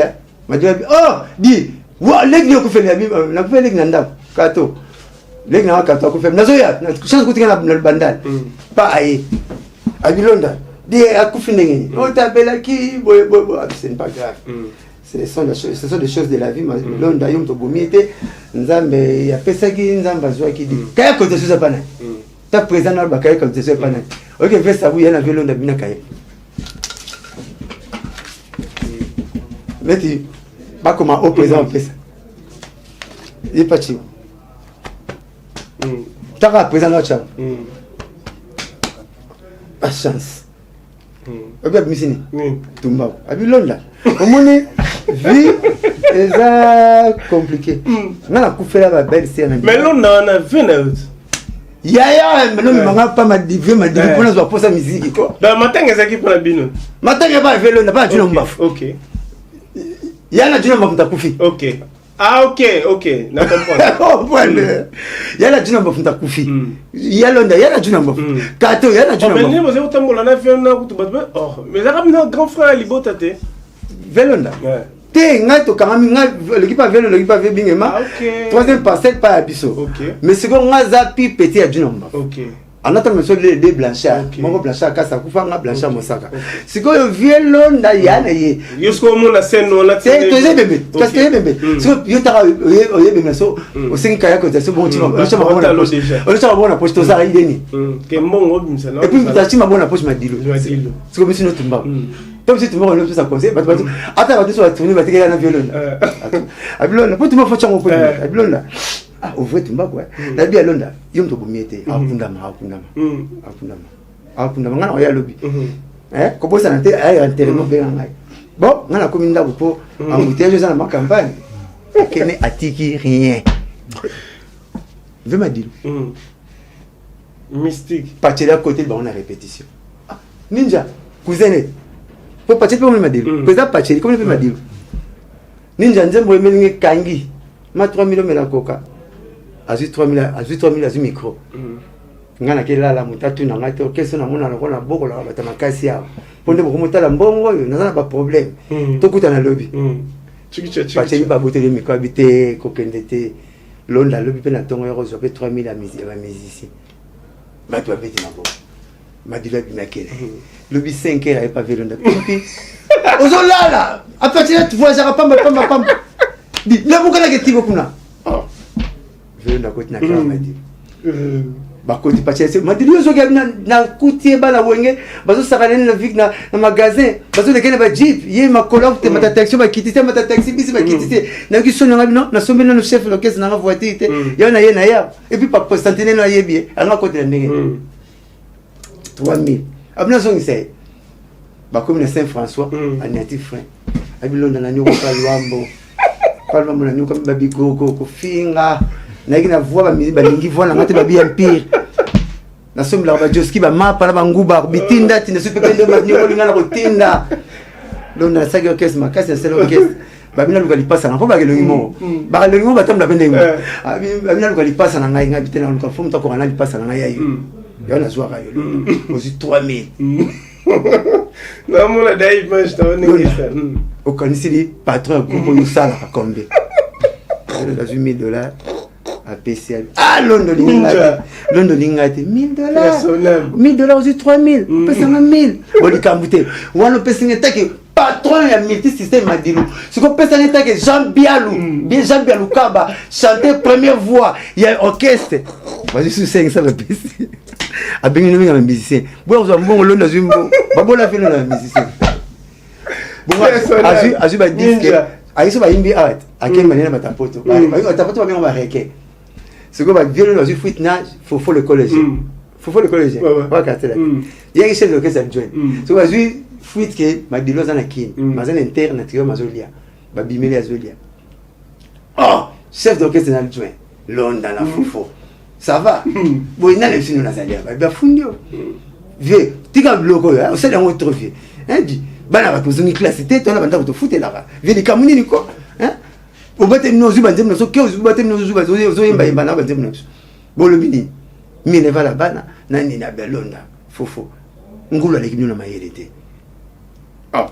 Madilu oh di wa leki yo ku feli na ku feli nanda kato leki na kato ku feli nazoya chance kutika na bandal pas aye abilonda di ku feli on t'appelle qui c'est pas grave ce sont des choses de la vie Londa yom to bomite nzambe ya pesa ki nzamba zwa ki di kaya ko te suza pana ta présent na ba kaya ko te suza pana OK vesa bu yana Londa bina kaya meti ba koma au présent pesa il pas chi ta ka présent na cha pas chance Obi misini tumba abi Londa omoni vie est compliqué na ku fela ba belle c'est mais Londa on a 20 out ya mais non manga pas ma divi pour nous pour sa musique quoi dans matin ezaki pour la bino matin ba velo na pas jino mbaf OK ya na jino mbaf takufi OK ah OK na comprendre ya na jino mbaf takufi ya Londa ya na jino mbaf kato ya na jino mbaf mais vous utambola na velo na kutu batba oh mais ça comme un grand frère libota te Velonda te ngato kangami l'équipe a velo l'équipe a ve bingema troisième parcelle pas abiso mais c'est qu'on a zapi petit à Junomba OK anata monsieur les Blanchard mon Blanchard kasa kufa nga Blanchard mosaka c'est qu'on Velonda yana ye yosko mo na scène on a te to bébé parce que bébé so yo tara oye bébé so o senka ya ko ça bon tu on ça bon poste ça ideni que mbongo bimsa et puis tu ma bonne poste Madilu c'est comme si nous tomba comme si tu me renouves ça conseil attends tu sois tourné tu na violon abilona pour tu me faut chango pour abilona ah au vrai tu m'as quoi la bi alonda yom to bomiete akunda ngana oya lobby ko bosa na te ay enterrement be ngai bon ngana ko minda ko embouteillage dans ma campagne kene atiki rien veut me dire mystique partir à côté on a répétition ninja cousin faut pas me dire président Pacheli comment il peut me dire ninja nzembo emelinge kangi ma 3000 mela coca azu 3000 azu micro ngana kela la mutatu na ngato keso na mona na boko la bata makasi ya ponde boko mutala mbongo yo na ba problème to kuta na lobby Pacheli ba boteli micro habité ko kendete Londa lobby pe na tongo yo zo pe 3000 à musicien ba to habité na boko Madilu binakele lobby 5 heures pas Velonda puis ozolala apatira tu vois ça pamba di la bukala ke tibo kuna Velonda ko tina kama Madilu bakoti pachese madili zo gabina na kutie bana wenge bazo sakana na vik na magasin bazo lekene ba jeep ye makolo te mata taxi ba kitite mata taxi bisi ba kitite na kiso na ngabino na sombe na chef l'orchestre na voiture te ya na ye na ya et puis pa Constantine na ye bien anga côté ndenge 3000 abna zo ngisay ba comme na Saint-François aniati frein abilonda na nyoko pa lwambo na nyoko ba bigoko ko finga na kina voix ba lingi voix na ngate ba bien pire na sombe la ba joski ba mapa na banguba bitinda tina su pepe ndo ba nyoko linga na kotinda londa na sagi orchestre makasi na sel orchestre babina luka lipasa na ko ba kelongi mo ba kelongi mo batamla pende ngo babina luka lipasa na ngai ngabi tena luka fomu tako na lipasa na ngai ayo yo na zwa kayo ozi 3000 na mona dai image ta onengisa okanisi li patron groupe yusala kakombe la $1000 à PCL. Ah, Londres Lingati, $1000. $1000 aussi 3000. Pesanga 1000. Oli kambute. Wano pesanga take patron ya multi-système Madilu. Ce qu'on pesanga take Jean Bialou. Bien Jean Bialou Kaba. Chanter première voix. Il y a un orchestre. Vas-y sur 500 le PC. A bien nous un musicien. Bon, on a bon Londres Zumbo. Babo la fait le musicien. Bon, azu ba disque. Aiso ba imbi art. Akem manena batapoto. Ba tapoto ba ba reke. Ce que va violon dans une fuite nage, faut le collège. Faut le collège. Ouais, cartel. Il y a une chaîne de l'orchestre adjoint. Ce que va une fuite que ma dilos en a qui, ma zone interne naturelle mazolia, ma bimeli azolia. Oh, chef d'orchestre adjoint, Londres dans la foufo. Ça va. Bon, il n'a pas fini dans la salle. Bah fundio. Vieux, tika bloco, on sait dans autre vieux. Hein dit, bana va poser une classe, c'était on a banda pour foutre là. Vieux les camoni ni quoi. Hein? Au bâtiment de nos ubans, nous sommes au bâtiment de nos ubans, nous sommes en bana, bon le mini, mineva la bana, nani na belonda, fofo, ngulu l'équipe nous n'a pas hérité. Ah,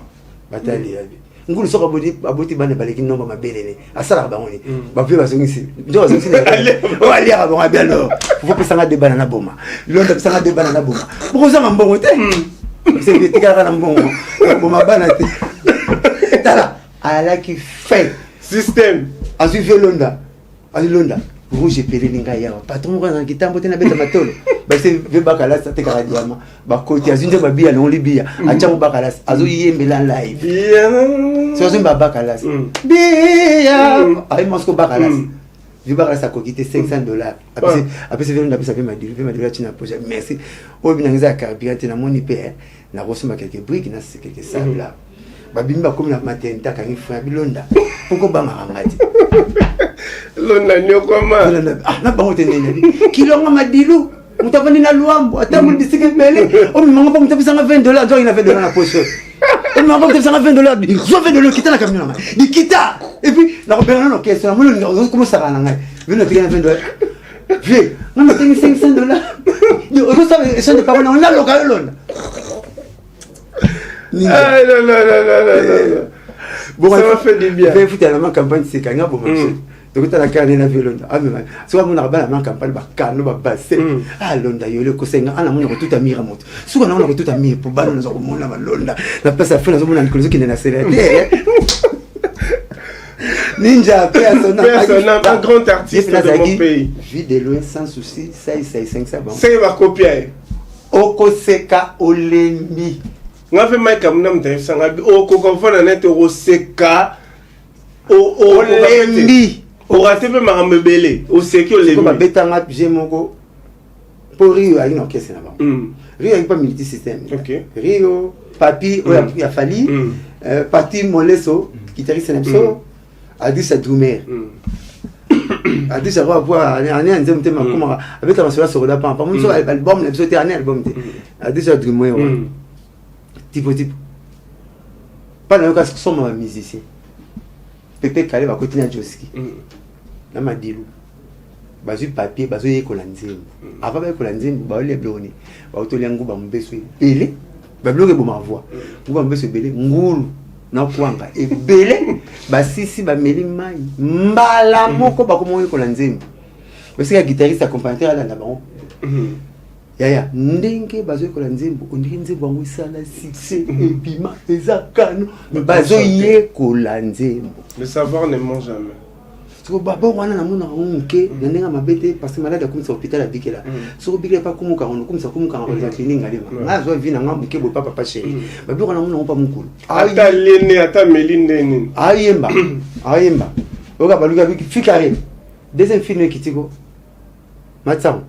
bataille, ngulu sera aboti bana baleki non ma belene, à ça la banoni, ma vie va se ici, nous allons se on va lire avant bien alors, faut que ça n'a des bananes boma, l'autre ça n'a des bananes boma, pourquoi ça m'a bon côté, c'est que tu gardes un bon, ma banane, tala, ala qui fait. Système. Azu Londa. Azu Londa. Rouge pelé linga ya. Patron ko na kitambo tena beta matolo. Ba se ve bakala sa te kala diama. Ba koti azu nde babia na libia. Acha mo bakala. Azu yembela live. Bien. So azu bakala. Bien. Ay mosko bakala. Je bakala sa kokite $500. Après c'est venu na pesa pe madiri china projet. Merci. O binangiza carburant na moni pe na rosoma quelques briques na c'est quelques sables là. Babimba comme la maternité kangi frère bilonda poko banga ngati londa nyokoma na bango tenene kilonga madilu mutavani na luambo atamu bisike mele o manga pa mutapisa $20 donc il a $20 na poche o manga mutapisa $20 zo $20 kita na camion na di kita et puis na robena no question na molo comment ça na ngai vino tika $20 je na matengi $500 yo ça ça de pas on a local londa. Ah non. Bon, ça m'a fait du bien. Je vais foutre la campagne, c'est quand même bon. Donc, tu as la carrière de Londres. Ah, mais si on a la campagne, on va passer. Ah, Londres, il y a le conseil. On a tout à mire à monter. Si on a tout à mire pour ban, nous avons Londres. La place à faire, nous avons une cause qui n'est pas célèbre. Ninja, personnel, un grand artiste de mon pays. Je vis de loin sans souci. Ça, c'est 500 bon. C'est ma copie. Okoseka Olembi. Nga fe mai kamuna mtafisanga o kokofana net o seka o Olembi o ratepe maramebele o seki Olembi ko betanga pije moko pour Rio ali no kese na ba Rio pas multi système. Rio papi o ya fali parti moleso guitariste nemso Adisa Drumer Adisa va voir année en zem tema comment avec la sur la pas mon album ne sauter année album Adisa Drumer type pas dans le cas que sont ma musicien Pepe Kale va continuer à Joski na madilu bazu papier bazu yekola nzembo avant ba yekola nzembo ba le bloni ba otolia nguba mbeso belé ba bloque bo ma voix nguba mbeso belé ngulu na kwanga e belé ba sisi ba meli mai mbala moko ba ko mo yekola nzembo parce que guitariste accompagnateur là na bango yaya ndenge bazo yekola nzembo ondiki nzembo bango isala succès ebima ezakano bazo yekola nzembo. Le savoir ne ment jamais. soko baba wana namona onke nandenga mabete parce que malade akomisa hôpital à bikela soko bikela pas kumuka on komisa kumuka on va clinique ngalima ngazo vina ngambu ke bo papa chéri babi kana namona pas mukulu ata lene ata melinde nini ayemba oka baluka biki fikare deuxième film kitiko matsan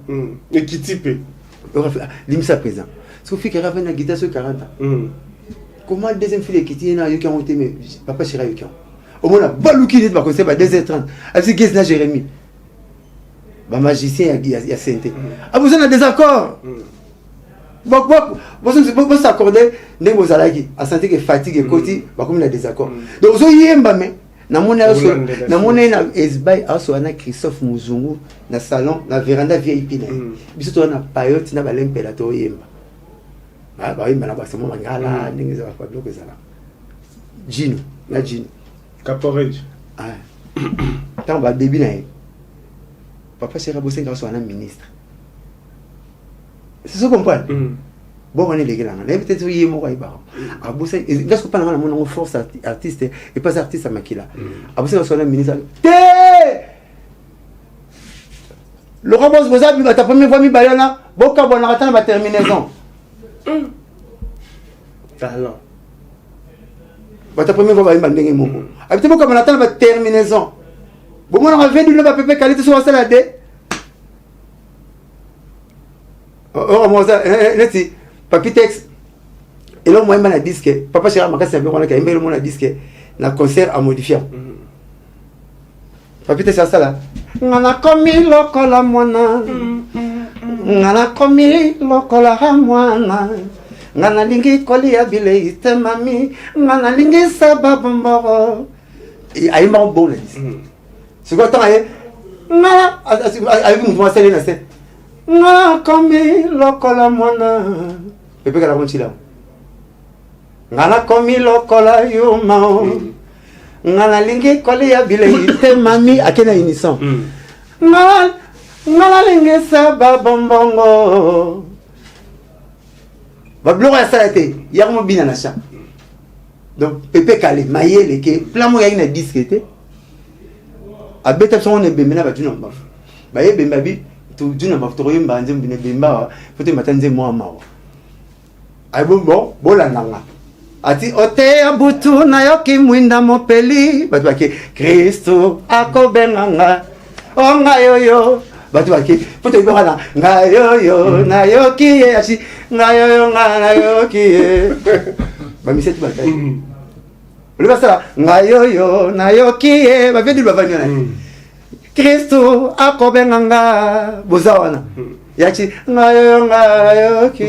ekitipe limisa présent soko fikare avec na guitare sur 40 comment deuxième film kitiko na yoki on mais papa chéri yoki au moins baluki dit ba conseil ba 2h30 asi qu'est-ce na Jérémie ba magicien ya santé a besoin de désaccord bon s'accorder ndenge ozalaki a senti que fatigue ekoti ba comme na désaccord donc zo yemba mais namona na esbay aso na Christophe Muzungu na salon na véranda VIP na biso to na payote na balempela to yemba ba yemba na ba samo mangala ndenge za ba bloque zala Gino na Gino Caporage. Ah. Tant va début là. Papa sera bossé quand soit un ministre. C'est ça qu'on comprend. Bon on est les gars là. Peut-être oui moi quoi il va. Ah bossé est-ce que pas là mon force artiste et pas artiste à Makila. Ah bossé quand soit un ministre. Laurent Boss vous avez ta première fois mi bayana. Boka bon attend ma terminaison. Talent. Ta première fois va ndenge moko habituellement comme on attend la terminaison bon moi on va venir le pépé qualité sur ça la dé oh moi ça neti papi texte et là moi na disque papa chéri makasi avec on a kaimbe le mon disque na concert à modifier papi texte ça là ngana komi lokola mwana ngana komi lokola mwana ngana lingi koli ya bile itemami ngana lingi sababu mboro ayi ma bon le c'est quoi tant ayi ngana ayi mu ma sele na se ngana komi lokola mwana pepe kala konchi la ngana komi lokola yuma ngana lingi koli ya bile itemami akena unison ngana lingi sababu mbongo va bloquer la salle té hier mo bina na cha donc Pepe Kalé mayele ke plan mo ya ina disquete a beta son ne bemena ba tuna ba ba ye bemba bi tu duna ba to yimba nze mbine bemba fote matanze mo amawa ay bo la nanga ati ote abutu na yoki mwinda mopeli ba ke Kristo akobenanga onga yoyo batu baki foto ibana ngayo na yoki ashi ngayo na yoki ba miseti ba kai le basa ngayo na yoki ba vedi ba vanya na Kristo akobenanga bozawana yachi ngayo yoki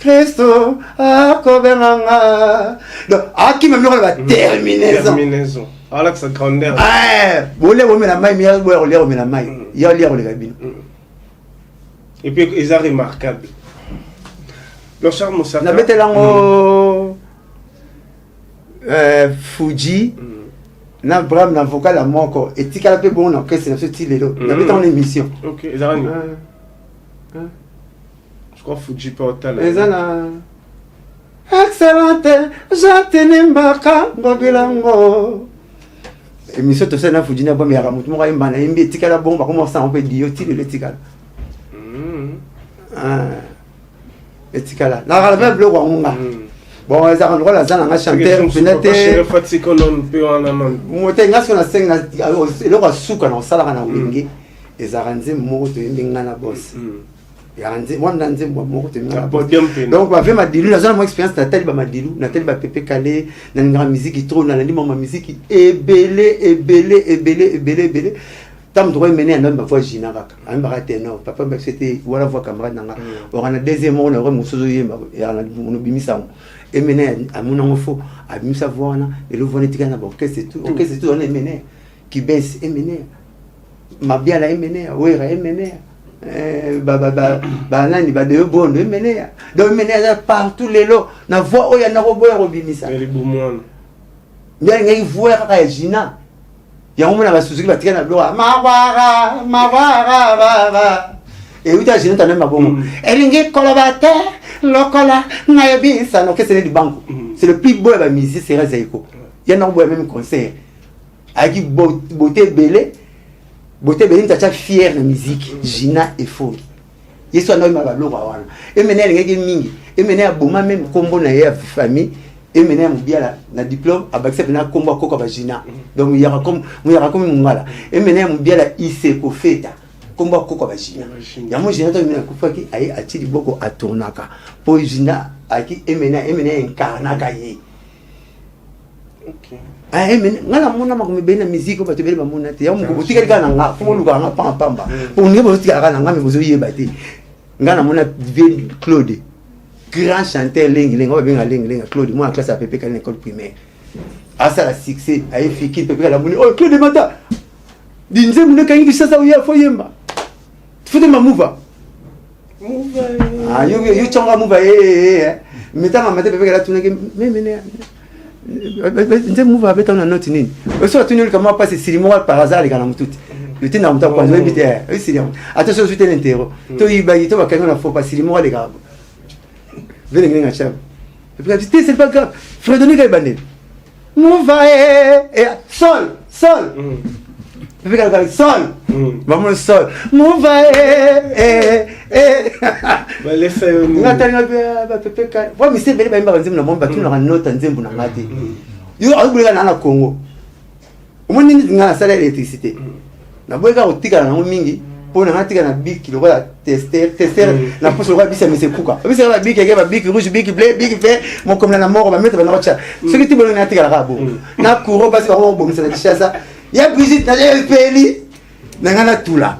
Kristo akobenanga donc aki même le va terminaison Alex a grandeur. Ah, bolé on met la maille, mais on met la maille. Il y a lire les gabines. Et puis ils sont remarquables. Le charme ça. Na bete lango Fuji na Bram na vocal à moko et tika pe bon na c'est ce style là. Na bete en émission. OK, ils sont je crois Fuji pas autant. Ils ont excellente, j'attends Ngobilango. Émission to na Fuji na bombe ya mutu mo kaimba na imbi tika la bomba comment ça on peut dire tile le tika. Etika la na la bleu wa nga bon les endroits la zana nga chanteur peut-être fatiko non pe wana non mote nga sona senga le wa suka na sala kana wingi ezaranze mo to mbinga na boss yanze wanda nze mo to mbinga boss donc ba fait ma dilu la zana mo expérience na tali ba madilu na tali ba Pepe Kalé na nga musique trop na ndi mo musique ebele tam droit mené un homme voix ginaraka un baraténor papa c'était voilà voix camarade nanga on a deuxième on a musozo yemba ya na bimisa et mené à mon enfant à bimisa voix na et le voix tika na OK c'est tout on est mené qui baisse et mené ma bien la mené wera et mené nani ba de bon mené donc mené partout les lots na voix o ya na roboya robimisa mais les boumon bien ngai voix ka gina ya ngomona ba Suzuki batika na bloa mawara et oui ta gina ta même bongo elingi kolobate lokola na yebisa no que c'est du banco c'est le plus beau la musique c'est Zaiko il y a non même concert Aki beauté belé. Beauté belé n'ta fier de musique. Gina et Fongi. Yesu ana ma baloko wana. Et mener ngeki mingi. Et mener aboma même combo na ya famille. Et mener mubiala na diplôme abakse na combo koko ba Gina. Donc il y aura comme mungala. Et mener mubiala ise ko feta. Combo koko ba Gina. Ya mo Gina to mina kufaki ai atili boko atonaka. Po Gina aki emena incarnaka ye. OK. Ngala mona makume bena musique ba tebele ba mona te. Ya mo ko tika kana nga, ko luka nga pamba. Pour nge bo tika kana nga me bozo yeba te. Ngana mona Claude. Grand chanteur lengi on va bien lengi Claude moi en classe à Pépé à l'école primaire à ça la succès à Fiki Pépé la moni oh Claude mata dinze mune kangi bisasa uya foyemba tufute ma move ah yo chonga move metanga mate Pépé la tuneke mais dinze move avec ton note nini so tuneli comment passer silimo par hasard les gars mututi yo tena muta kwa zo bite silimo attention je te l'intero to ibayi to bakanga na faut pas silimo les gars. Venez à Cham. Et puis c'est pas grave. Frédéric est banné. Mouva et sol. Et puis sol. Maman le sol. Mouva et bah laissez Nathalie va Pépé. Moi mais c'est belle ba mba nzembo na bomba tu na note nzembo na ngati. Yo abulela na Congo. Omoni ngana sala électricité. Na boyeka otika na mingi. Pour n'importe quel bic, le roi tester, la pousse le roi bis mais c'est pourquoi. Vous savez la bic, il y a bic rouge, bic bleu, bic vert, mon comme la mort on va mettre dans la chat. Ce qui tu veux n'importe quel rabo. Na couro parce que on bon c'est la chasse. Il y a Brigitte, il y a Peli, n'angana tout là.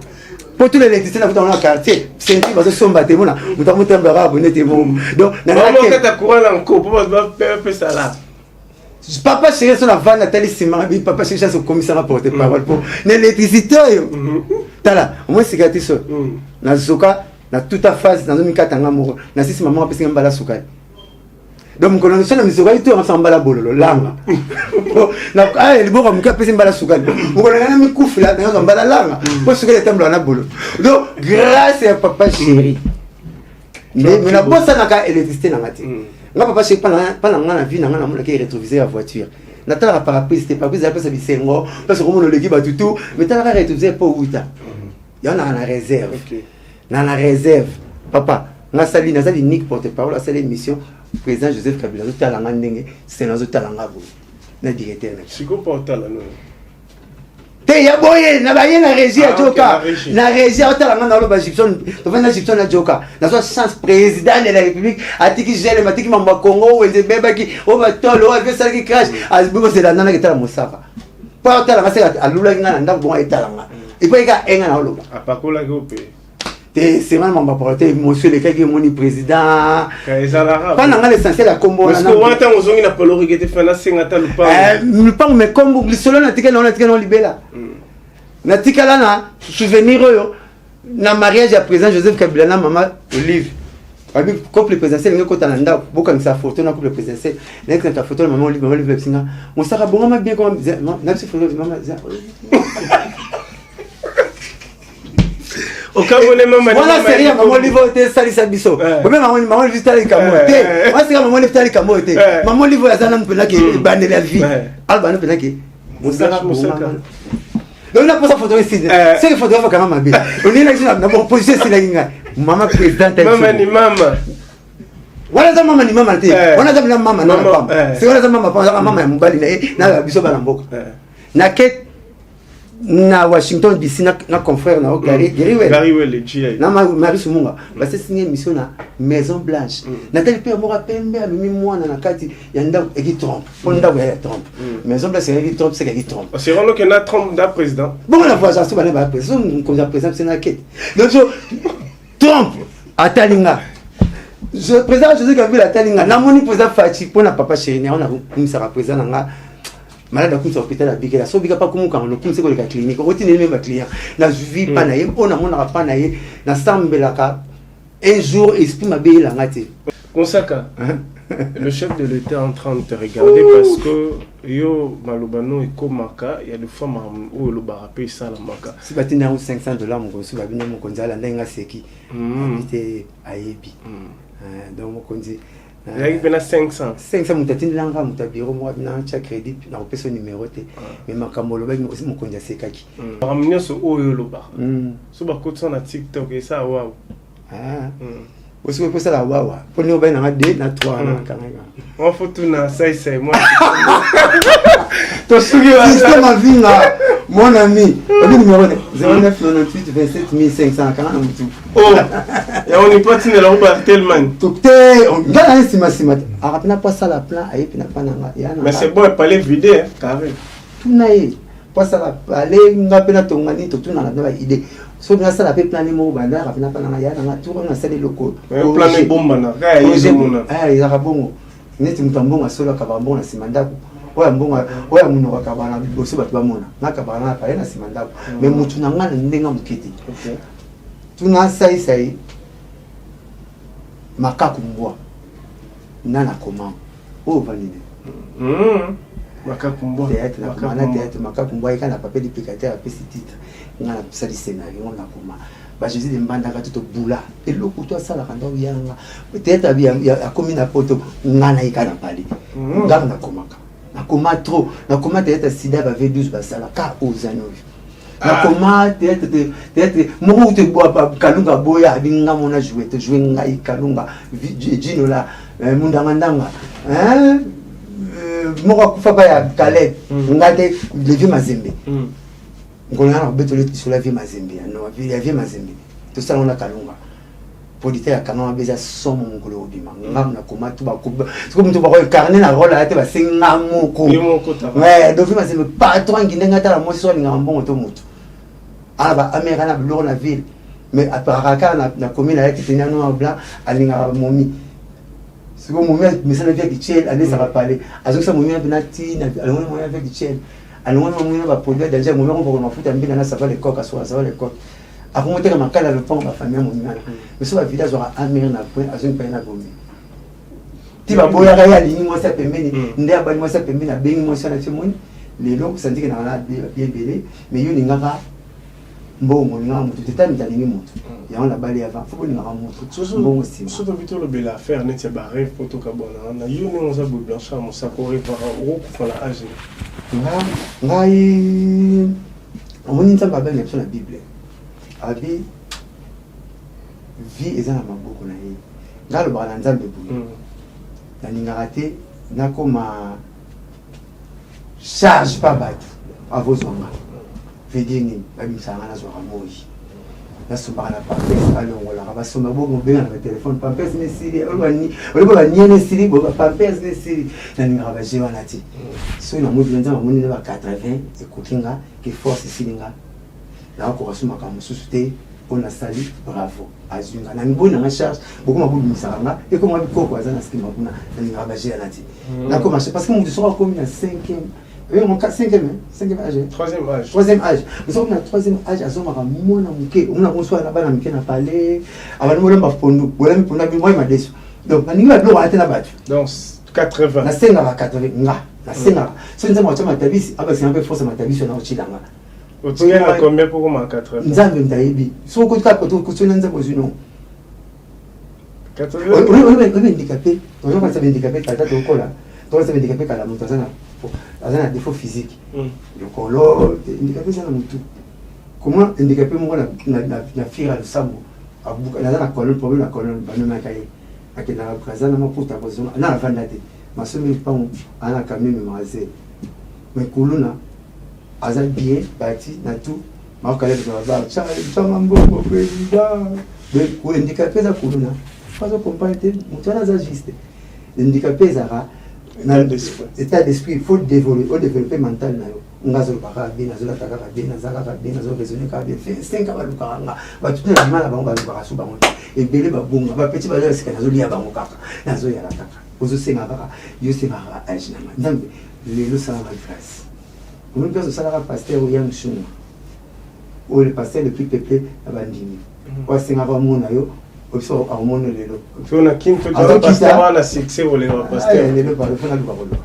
Pour tous les électriciens dans le quartier, c'est une chose sombre te mona, nous t'avons un rabo net et bon. Donc n'angana que ta courant encore pour pas ça là. Papa chéri sur la vanne Nathalie Simara, papa chéri sur commissaire à porter parole pour l'électricité. Tala, au moins c'est gâté ça. Na zoka, na toute phase dans une katanga moro. Na sisi maman pesi ngamba la suka. Donc mon connexion na misoka itu ensemble la bololo langa. Na le boko muka pesi ngamba la suka. Mon connexion mi kufila na ensemble la langa. Pour suka le temble na bolo. Donc grâce à papa chéri. Mais na bossa na ka électricité na ngati. Nga papa chéri pendant nga na vie na nga na mona ki rétroviseur la voiture. Natala parapluie c'était pas plus après ça bisengo parce que comme on le dit ba tout mais t'as la rétroviseur pour outa. Il y en a en réserve. Dans la réserve. Papa, na sali Nick porte-parole à cette émission président Joseph Kabila tout talanga ndenge c'est dans talanga bo. Na directeur. C'est quoi portal là non. Te ya boye na ba yena régie à Joka. Na régie à talanga na lo ba Gibson. To vana Gibson na Joka. Na so chance président de la République atiki gele matiki mamba Congo ou de bebaki o ba tolo o ve sali crash azbuko c'est la nana qui tala mosaka. Pas talanga c'est à lula ngana nda bon etalanga. Et puis il y a un an. À pas quoi la groupe. C'est vraiment ma portée, monsieur le qui est mon président. Pendant l'essentiel à combo. Parce que on entend aux gens qui n'ont pas le regretté faire la scène à tal pas. Pas mais comme le solo n'a tika non libéla. Na tika là na souvenir na mariage à président Joseph Kabila na maman Olive. Avec couple présidentiel ngeko tananda boka sa photo na couple présidentiel. Na ta photo maman Olive singa. Mon sara bon maman bien comme na ce photo maman. Au Cameroun, maman. Voilà, c'est rien, maman livre était sali sabiso. Même maman livre tali kamote. Moi c'est maman livre tali kamote. Maman livre ya zana mpena ki bande la vie. Alba mpena ki. Musaka. Donc la pose photo ici. C'est que photo quand même bien. On est là na position c'est là maman présidente. Maman ni maman. Voilà ça maman ni maman te. On a ça maman na pamba. C'est voilà ça maman pamba maman ya mbali na biso bana mboka. Na ket na Washington DC na confrère na Gary Well na Marie Sumunga ba c'est signé mission na Maison Blanche Nathalie pe mo rapembe a mimi mwana na kati ya ndako eki Trump ponda ya Trump Maison Blanche eki Trump c'est eki Trump c'est vraiment que na Trump da président bon la voix ça ba na président comme ça président c'est na quête donc Trump atalinga je président Joseph Kabila atalinga na moni président Fachi pona papa chéri on a kumisa président nga malade comme ça hôpital à Bigela so biga pas comme quand on comme c'est que la clinique on retient même client na vie pas na on a mon pas na na sambelaka un jour esprit ma belle ngati Konsaka le chef de l'État est en train de te regarder parce que yo malobano et komaka il y a des femmes où le barapé ça la maka si batina $500 mon so babina mon konzala ndenga seki était ayebi donc mon konzi Il y a 500. 500 mutatini langa mutabiro moi na cha crédit na opesa numéro te mais makamolo ba aussi mon konja sekaki ramener ce oyo loba so ba kotsa na TikTok et ça waouh aussi on peut ça la wawa pour nous ba na 2 na 3 na kananga on faut tout na c'est moi to sugi wa système à vie là mon ami le numéro 09 98 27 500 kananga mutu et on est parti de la route tellement tout on gana sima arapna pas ça la plan ayi pina pananga mais c'est bon parler vidéo carré tout naï pas ça la parler ngapena tongani to tout na la idée so bien ça la pe planer mo banda arapna pananga ya na tour na sale loko planer bomba na ga yizo mona il y a bongo neti mutambonga solo ka bambonga simandako oya mbonga oya muno ka bana boso ba mona na ka bana pa na simandako mais mutu na ngana ndenga muketi tuna sai makaku mbwa nana koma o valide makaku mbwa théâtre makaku mbwa ikana papier de picateur a pesi titre ngana sali scénario ngona koma ba Jésus de mbanda ka to bula eloko to sala kanda yanga théâtre ya komi na poto ngana ikana pali ngana komaka na koma trop na koma théâtre sida ba V12 ba sala ka ozanovi na koma théâtre moko te boa kalunga boya binga mona jouer ngai kalunga jino la mundanga moko kufa ba ya Caleb ngate levi mazembe ngona na betole sur la vie mazembe no la vie mazembe to ça on a kalunga polité ya kanama beza somo ngolo obima ngam na koma to ba ko comme to ba ko carnet na rôle ate ba singa moko ouais do vie mazembe patron ngindenga ta la moso ngambongo to mutu aba américain na bloro na ville mais aparaka na commune avec tenir noir blanc alinga momi siko momi mais ça ne vient que tiel allez ça va parler azo ça momi benati na alon momi avec tiel alon momi va produire déjà momi on va mafuta mbina na ça va les coques ça va les coques a remonter comme kala le pont ma famille momi mais ça va village aura américain na point azo pas na gomi ti ba boya ya lini mo sa pembeni ndia ba mo sa pembeni na bengi mo sa na timoni lelo kusandike na la bien belé mais yo ningaka mbongo nga mutu tetami talingi mutu ya na bali avant faut ni nga mutu mbongo sim so to bito lo bela faire net ba rêve poto ka bona na yo ne oza blanchard mo sa ko repara o ko fala age ngai omoni nzamba ba na la bible abi vie ezana maboko na ye ngalo ba na nzambe bu na ninga raté na koma charge pas batu à vos hommes vedini babisanga na zwa moi na somba na pampers alongola ba somba bongo benga na téléphone pampers ne siri olba ni ne siri bo pampers ne siri na ninga ba jewa na ti so na mo bilenza mo ni ba 80 e kokinga ke force silinga na ko rasuma ka mususu te on a sali bravo azunga na mbona na charge beaucoup ma boule misanga et comment bi koko azana skima kuna na ninga ba jewa na ti na ko marcher parce que mon sera comme na 5e. Oui, mon 5e âge. 3e âge. 3e âge. Nous sommes dans 3e âge, à Zoma, mon amouré, on a reçu la balle, on a parlé, avant nous, on a pondu, on a mis pour moi, il m'a déçu. Donc, on a bloqué la batte. Donc, 80. La scène à 80, la scène à. Si nous avons ma tabis, c'est un peu fort, ma tabis, on a aussi dans la. Tu as combien pour moi 80? Nous avons un taïbi. Si on compte 4 pour tout, nous avons une. 80. On est handicapé. On est handicapé, tata de cola. On est handicapé à la montagne. Azana défaut physique donc là handicapé ça na mutu comment handicapé mo na fira le sabo abuka na colonne problème na colonne banana kai akena kazana maputa bozo na vandate masomi pa ana kameme maze mais kuluna azal bien bâti na tout makale ba cha mambo président mais ko handicapé za kuluna pas au comprendre mutu na za juste handicapé zara état d'esprit il faut développer mental na yo ngazo baka bien nazo la taka bien nazaka bien nazo raisonner ka bien fait 5 ba luka nga ba tout na mala bango ba luka su bango e bele ba bonga ba petit ba sika nazo lia bango kaka nazo ya la taka ozo senga baka yo senga ba age na ndambe lelo sala ma grâce on peut se sala pasteur Yang Shunga ou le pasteur le plus peuplé abandini wa senga ba mona yo so a mono lelo so na kinto ja pasteur na succès wole wa pasteur lelo ba fona lu ba bolo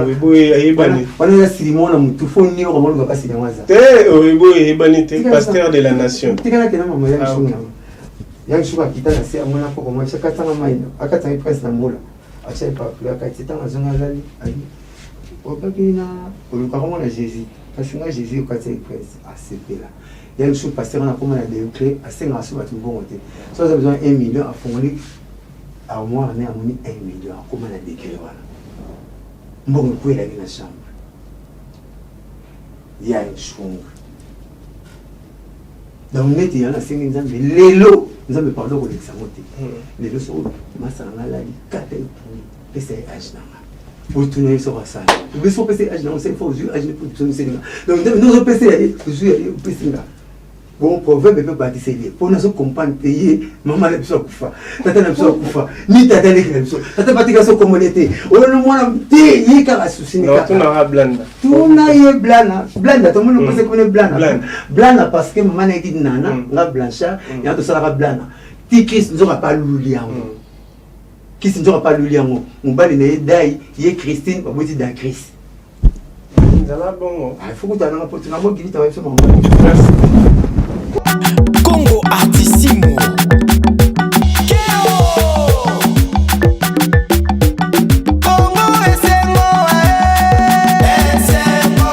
oiboye ayebani wana ya sirimona mutu foni ko molu ba siri mwaza te oiboye ayebani te pasteur de la nation tikana tena mama ya shunga kita na se amona ko ko mwa chakata mama ino akata presse na mola acha pas la quantité en zone ali ali au bakina au comment on a Jésus parce que Jésus quand c'est presse à ce là il y a une chose pasteur on a comment on a déclaré à 5 ans sur tout bon côté ça vous avez besoin 1 million à fond à moi on a 1 million comment on a déclaré voilà bon pour aller dans la chambre il y a une chambre donc net il y en a 5 ans mais les lots nous avons parlé de l'examoté les lots sont masanga la 4 pour c'est âge pour tourner sur ça vous sont passer âge dans c'est faut jouer âge pour tourner c'est donc nous passer aller jouer au passer là bon proverbe peut bâtir lié pour nous comprendre payer maman la besoin kufa tata na besoin kufa ni tata les besoin tata batika so communauté on le mona té yika asusi non tu na blanda tu na ye blana blanda tout le monde pense que blana blana parce que maman a dit nana la blanchard et en tout ça la blana ti Christ nous aura pas luliango qui si nous aura pas luliango on va les dai ye Christine pas dire dans Christ ça là bon il faut que tu aies un peu de temps, tu as un peu de temps. Merci.